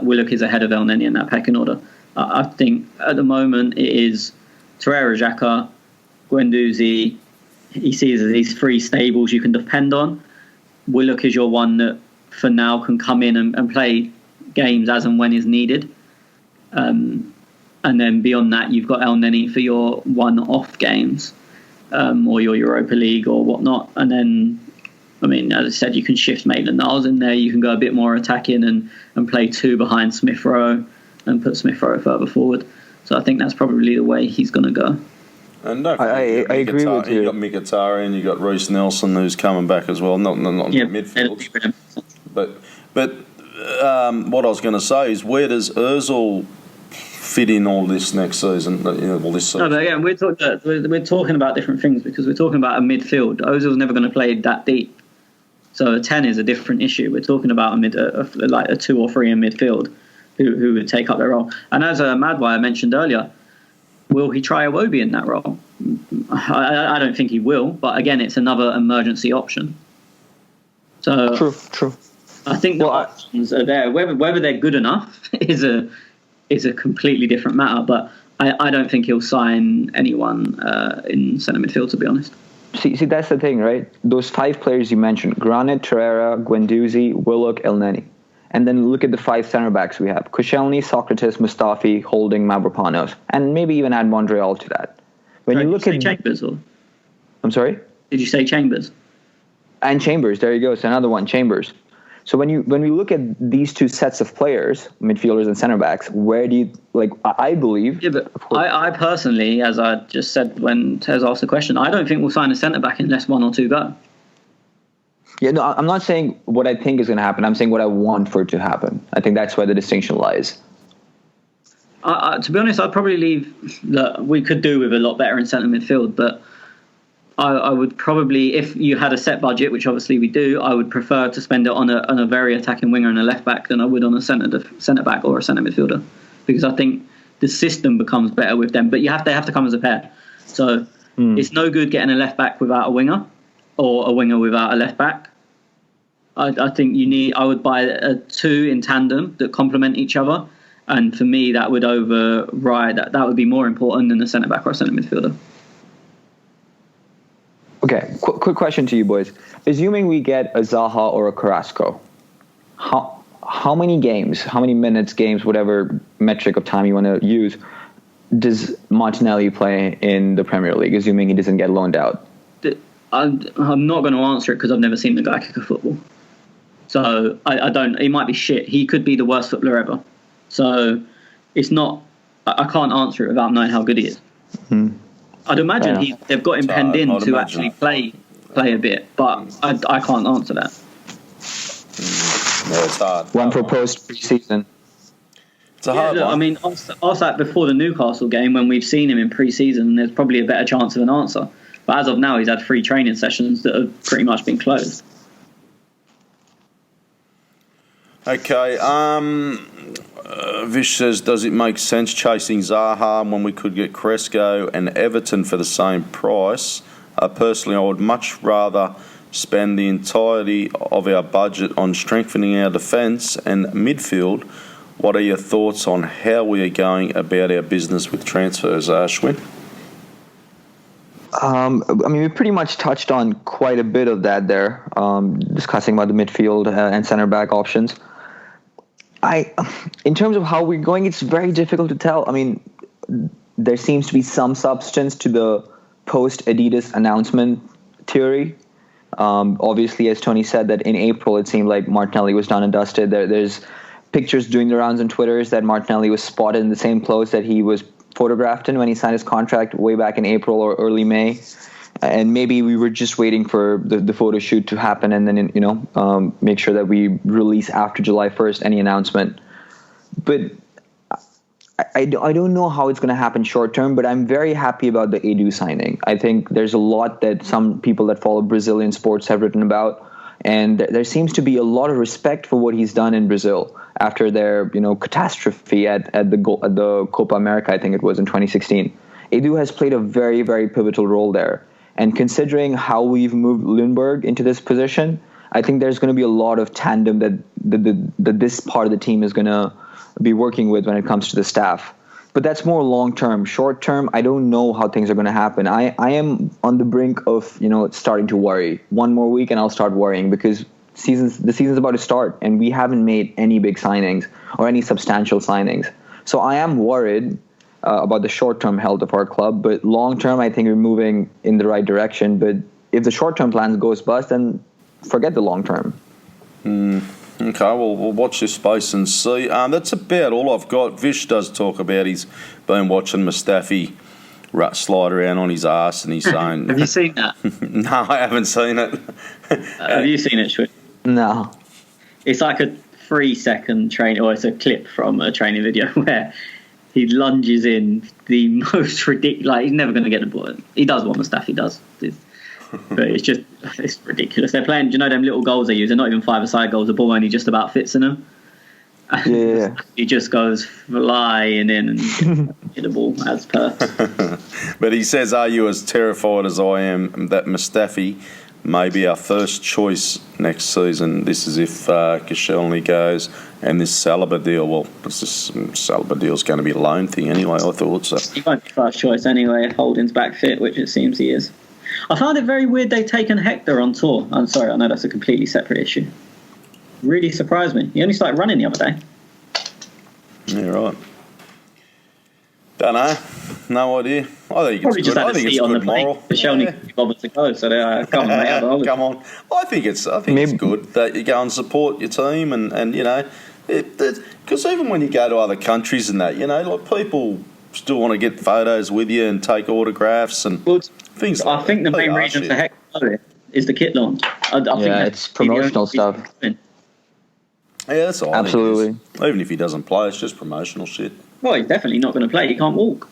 Willock is ahead of El Neni in that pecking order. I think at the moment it is Torreira, Xhaka, Guendouzi. He sees as these 3 stables you can depend on. Willock is your one that for now can come in and play games as and when is needed. And then beyond that, you've got El Neni for your one-off games, or your Europa League or whatnot. And then, I mean, as I said, you can shift Maitland-Niles in there. You can go a bit more attacking and play 2 behind Smith Rowe and put Smith Rowe further forward. So I think that's probably the way he's going to go. And I agree with you. You got Mkhitaryan, you got Reece Nelson, who's coming back as well. Not midfield. But what I was going to say is, where does Ozil fit in all this next season? All this season. No, but again, we're talking about different things, because we're talking about a midfield. Ozil's never going to play that deep, so a 10 is a different issue. We're talking about a 2 or 3 in midfield who would take up their role. And as Madwire mentioned earlier, will he try Iwobi in that role? I don't think he will, but again, it's another emergency option. So True. I think the options are there. Whether they're good enough is a completely different matter, but I don't think he'll sign anyone in centre midfield, to be honest. See, that's the thing, right? Those 5 players you mentioned, Granit, Torreira, Guendouzi, Willock, El Neni. And then look at the 5 centre backs we have: Koscielny, Socrates, Mustafi, Holding, Mavropanos, and maybe even add Monreal to that. When you look at Chambers, or I'm sorry, did you say Chambers? And Chambers, there you go. It's another one, Chambers. So when we look at these two sets of players, midfielders and center backs, where do you like? I believe. Yeah, but I personally, as I just said when Tez asked the question, I don't think we'll sign a centre back unless one or two go. Yeah, no, I'm not saying what I think is going to happen. I'm saying what I want for it to happen. I think that's where the distinction lies. To be honest, I'd probably leave. Look, we could do with a lot better in centre midfield, but I would probably, if you had a set budget, which obviously we do, I would prefer to spend it on a very attacking winger and a left back than I would on a centre back or a centre midfielder, because I think the system becomes better with them. But they have to come as a pair. So it's no good getting a left back without a winger or a winger without a left back. I think I would buy two in tandem that complement each other. And for me, that would override that would be more important than a centre back or a centre midfielder. Okay, quick question to you boys. Assuming we get a Zaha or a Carrasco, how many games, how many minutes, games, whatever metric of time you want to use, does Martinelli play in the Premier League, assuming he doesn't get loaned out? I'm not going to answer it because I've never seen the guy kick a football. So I don't. He might be shit. He could be the worst footballer ever. So it's not. I can't answer it without knowing how good he is. I'd imagine they've got him penned in to actually play a bit, but I can't answer that. No, it's hard. One proposed pre-season. It's a hard one. I mean, ask before the Newcastle game when we've seen him in pre-season, there's probably a better chance of an answer. But as of now, he's had 3 training sessions that have pretty much been closed. Okay, Vish says, does it make sense chasing Zaha when we could get Cresco and Everton for the same price? Personally, I would much rather spend the entirety of our budget on strengthening our defence and midfield. What are your thoughts on how we are going about our business with transfers, Ashwin? I mean, we pretty much touched on quite a bit of that there, discussing about the midfield and centre back options. In terms of how we're going, it's very difficult to tell. I mean, there seems to be some substance to the post-Adidas announcement theory. Obviously, as Tony said, that in April it seemed like Martinelli was done and dusted. There's pictures doing the rounds on Twitter that Martinelli was spotted in the same clothes that he was photographed in when he signed his contract way back in April or early May. And maybe we were just waiting for the photo shoot to happen and then, make sure that we release after July 1st any announcement. But I don't know how it's going to happen short term, but I'm very happy about the Edu signing. I think there's a lot that some people that follow Brazilian sports have written about. And there seems to be a lot of respect for what he's done in Brazil after their, catastrophe at the Copa America, I think it was in 2016. Edu has played a very, very pivotal role there. And considering how we've moved Lundberg into this position, I think there's going to be a lot of tandem that this part of the team is going to be working with when it comes to the staff. But that's more long-term. Short-term, I don't know how things are going to happen. I am on the brink of, starting to worry. One more week and I'll start worrying because the season's about to start and we haven't made any big signings or any substantial signings. So I am worried about the short-term health of our club, but long-term, I think we're moving in the right direction. But if the short-term plans goes bust, then forget the long-term. Okay, well, we'll watch this space and see. That's about all I've got. Vish does talk about he's been watching Mustafi slide around on his ass and he's saying... Have you seen that? No, I haven't seen it. Have you seen it, Shwin? No. It's like a 3-second training, or it's a clip from a training video where he lunges in the most ridiculous... Like, he's never going to get the ball. He does what Mustafi does. But it's ridiculous. They're playing, them little goals they use? They're not even 5-a-side goals. The ball only just about fits in them. Yeah. He just goes flying in and hit the ball as per. But he says, are you as terrified as I am that Mustafi may be our first choice next season? This is if Koscielny goes and this Saliba deal. Well, this Saliba deal's going to be a loan thing anyway, I thought. So He won't be first choice anyway if Holding's back fit, which it seems he is. I found it very weird they've taken Hector on tour. I'm sorry, I know that's a completely separate issue. Really surprised me. He only started running the other day. Yeah, right. Don't know. No idea. I think Probably it's just good. had I a think seat it's on the good plane. moral. Michelle needs to be bothered to go, so they're come on, mate. have a holiday. Come on. I think it's good that you go and support your team, and you know, because even when you go to other countries and that, you know, like people still want to get photos with you and take autographs and things. I think the main reason for Heck is the kit launch. I think it's promotional stuff. Yeah, that's all. Absolutely. Even if he doesn't play, it's just promotional shit. Well, he's definitely not going to play. He can't walk.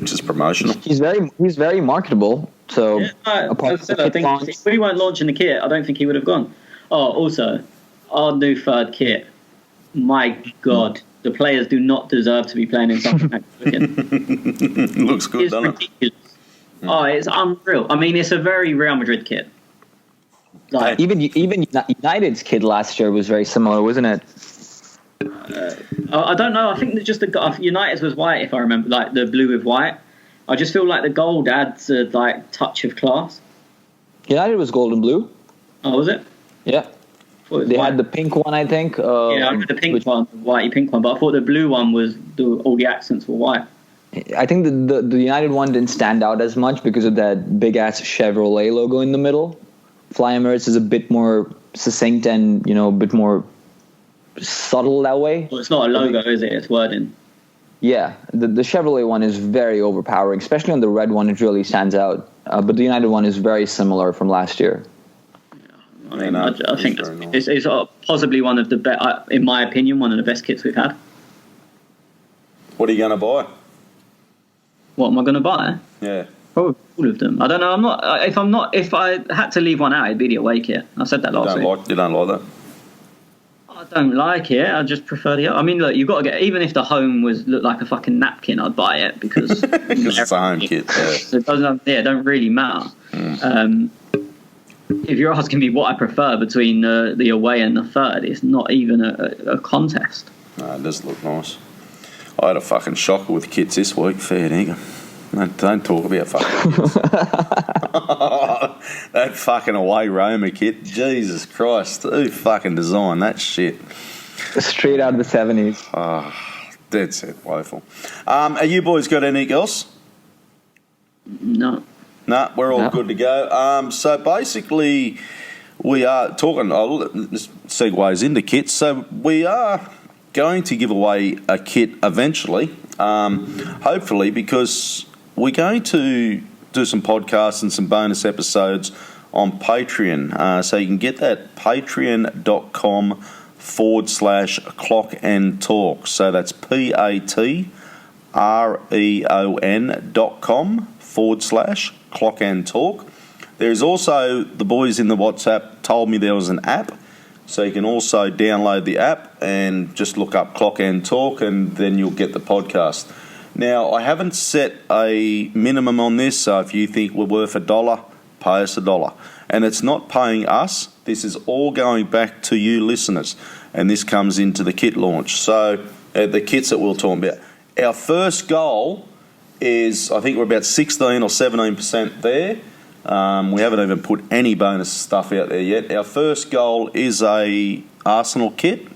Just promotional. He's very marketable. So, as I said, I think if we weren't launching the kit, I don't think he would have gone. Oh, also, our new third kit. My God, the players do not deserve to be playing in something like this. Looks good, doesn't it? Ridiculous. Oh, it's unreal. I mean, it's a very Real Madrid kit. Like even United's kit last year was very similar, wasn't it? I don't know. I think that just United's was white, if I remember, like the blue with white. I just feel like the gold adds a touch of class. United was gold and blue. Oh, was it? Yeah. They had the pink one, I think. Yeah, I had the pink one, the whitey pink one, but I thought the blue one was all the accents were white. I think the United one didn't stand out as much because of that big ass Chevrolet logo in the middle. Fly Emirates is a bit more succinct and a bit more subtle that way. Well, it's not a logo, is it? It's wording. Yeah, the Chevrolet one is very overpowering, especially on the red one. It really stands out. But the United one is very similar from last year. I mean, I think it's possibly one of the best, in my opinion, one of the best kits we've had. What are you going to buy? What am I going to buy? Yeah. Probably all of them. I don't know. If I had to leave one out, it'd be the away kit. I said that last week. You don't like that? I don't like it. I just prefer the. I mean, look, you've got to get. Even if the home looked like a fucking napkin, I'd buy it because it's a home kit. Yeah. It doesn't. Yeah, it don't really matter. If you're asking me what I prefer between the away and the third, it's not even a contest. No, it does look nice. I had a fucking shocker with kits this week. Fair dinkum. Don't talk about fucking kits. That fucking away Roma kit. Jesus Christ. Who fucking designed that shit? Straight out of the 70s. Oh, dead set. Woeful. Are you boys got anything else? No. No, we're all good to go. So basically, we are talking. This segues into kits. So we are going to give away a kit eventually, hopefully, because we're going to do some podcasts and some bonus episodes on Patreon. So you can get that patreon.com/clock and talk. So that's patreon.com/clock and talk. There's also, the boys in the WhatsApp told me there was an app. So you can also download the app and just look up Clock and Talk, and then you'll get the podcast. Now, I haven't set a minimum on this, so if you think we're worth $1, pay us $1. And it's not paying us. This is all going back to you listeners. And this comes into the kit launch. So the kits that we'll talk about. Our first goal is, I think we're about 16 or 17% there. We haven't even put any bonus stuff out there yet. Our first goal is a Arsenal kit.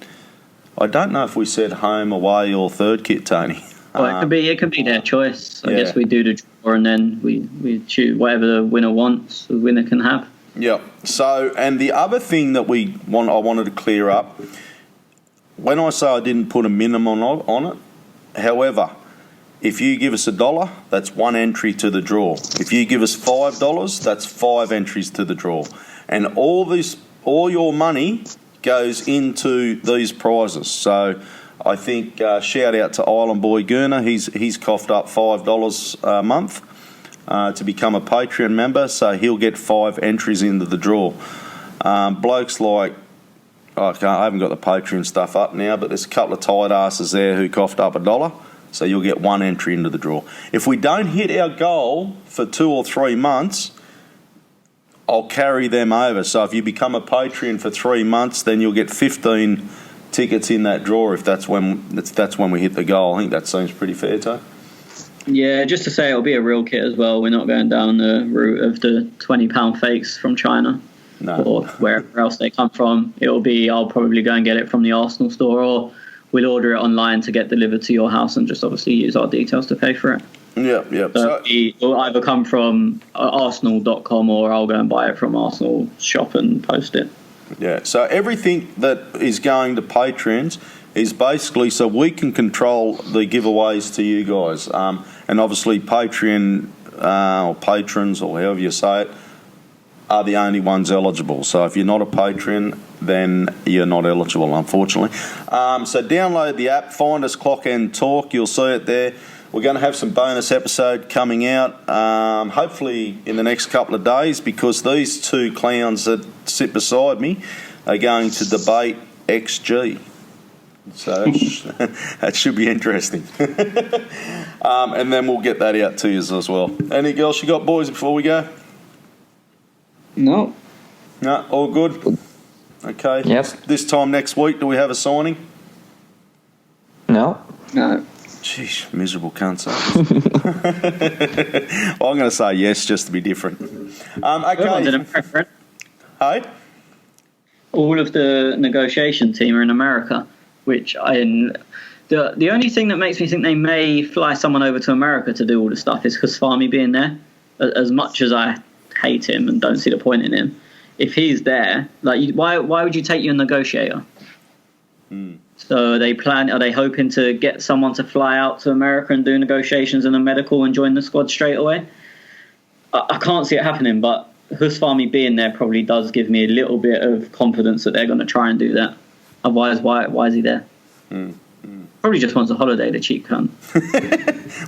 I don't know if we said home, away, or third kit, Tony. Well, it could be their choice. I guess we do the draw and then we choose whatever the winner wants. The winner can have. Yeah. So, and the other thing that I wanted to clear up. When I say I didn't put a minimum on it, however, if you give us $1, that's one entry to the draw. If you give us $5, that's 5 entries to the draw. And all your money goes into these prizes. So I think shout out to Island Boy Gurner. He's coughed up $5 a month to become a Patreon member, so he'll get 5 entries into the draw. Blokes like, I haven't got the Patreon stuff up now, but there's a couple of tight asses there who coughed up $1. So you'll get 1 entry into the draw. If we don't hit our goal for 2 or 3 months, I'll carry them over. So if you become a Patreon for 3 months, then you'll get 15 tickets in that draw if that's when we hit the goal. I think that seems pretty fair, Tony. Yeah, just to say it'll be a real kit as well. We're not going down the route of the £20 fakes from China or wherever else they come from. I'll probably go and get it from the Arsenal store, or we'll order it online to get delivered to your house and just obviously use our details to pay for it. Yeah. So it'll either come from arsenal.com or I'll go and buy it from Arsenal shop and post it. Yeah, so everything that is going to patrons is basically so we can control the giveaways to you guys. And obviously Patreon or patrons or however you say it are the only ones eligible. So if you're not a patron, then you're not eligible, unfortunately. So download the app, find us Clock End Talk, you'll see it there. We're going to have some bonus episode coming out, hopefully in the next couple of days, because these two clowns that sit beside me are going to debate XG. So that should be interesting. And then we'll get that out to you as well. Anything else you got, boys, before we go? No. No, all good? Okay. Yep. This time next week, do we have a signing? No. Jeez, miserable cunts. Well, I'm going to say yes, just to be different. Okay. Hey? All of the negotiation team are in America, which the only thing that makes me think they may fly someone over to America to do all the stuff is Husfami being there. As much as I hate him and don't see the point in him, if he's there, like, why would you take your negotiator? So are they hoping to get someone to fly out to America and do negotiations and a medical and join the squad straight away? I can't see it happening, but Husfami being there probably does give me a little bit of confidence that they're going to try and do that. Otherwise, why is he there? Probably just wants a holiday, the cheap cunt.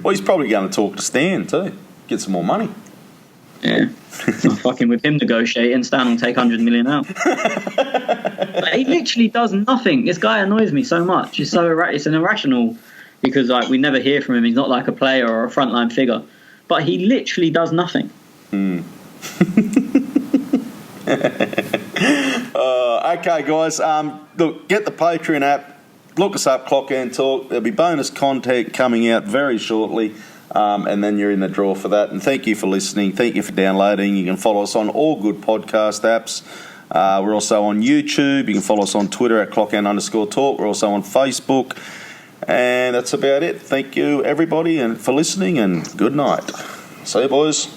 Well, he's probably going to talk to Stan too, get some more money. Yeah, I'm fucking with him negotiating. Stan will take 100 million out. Like, he literally does nothing. This guy annoys me so much. It's an irrational, because like we never hear from him. He's not like a player or a frontline figure, but he literally does nothing. Okay, guys. Look, get the Patreon app. Look us up, Clock and Talk. There'll be bonus content coming out very shortly. And then you're in the draw for that. And thank you for listening. Thank you for downloading. You can follow us on all good podcast apps. We're also on YouTube. You can follow us on Twitter at @clockend_talk. We're also on Facebook. And that's about it. Thank you, everybody, and for listening, and good night. See you, boys.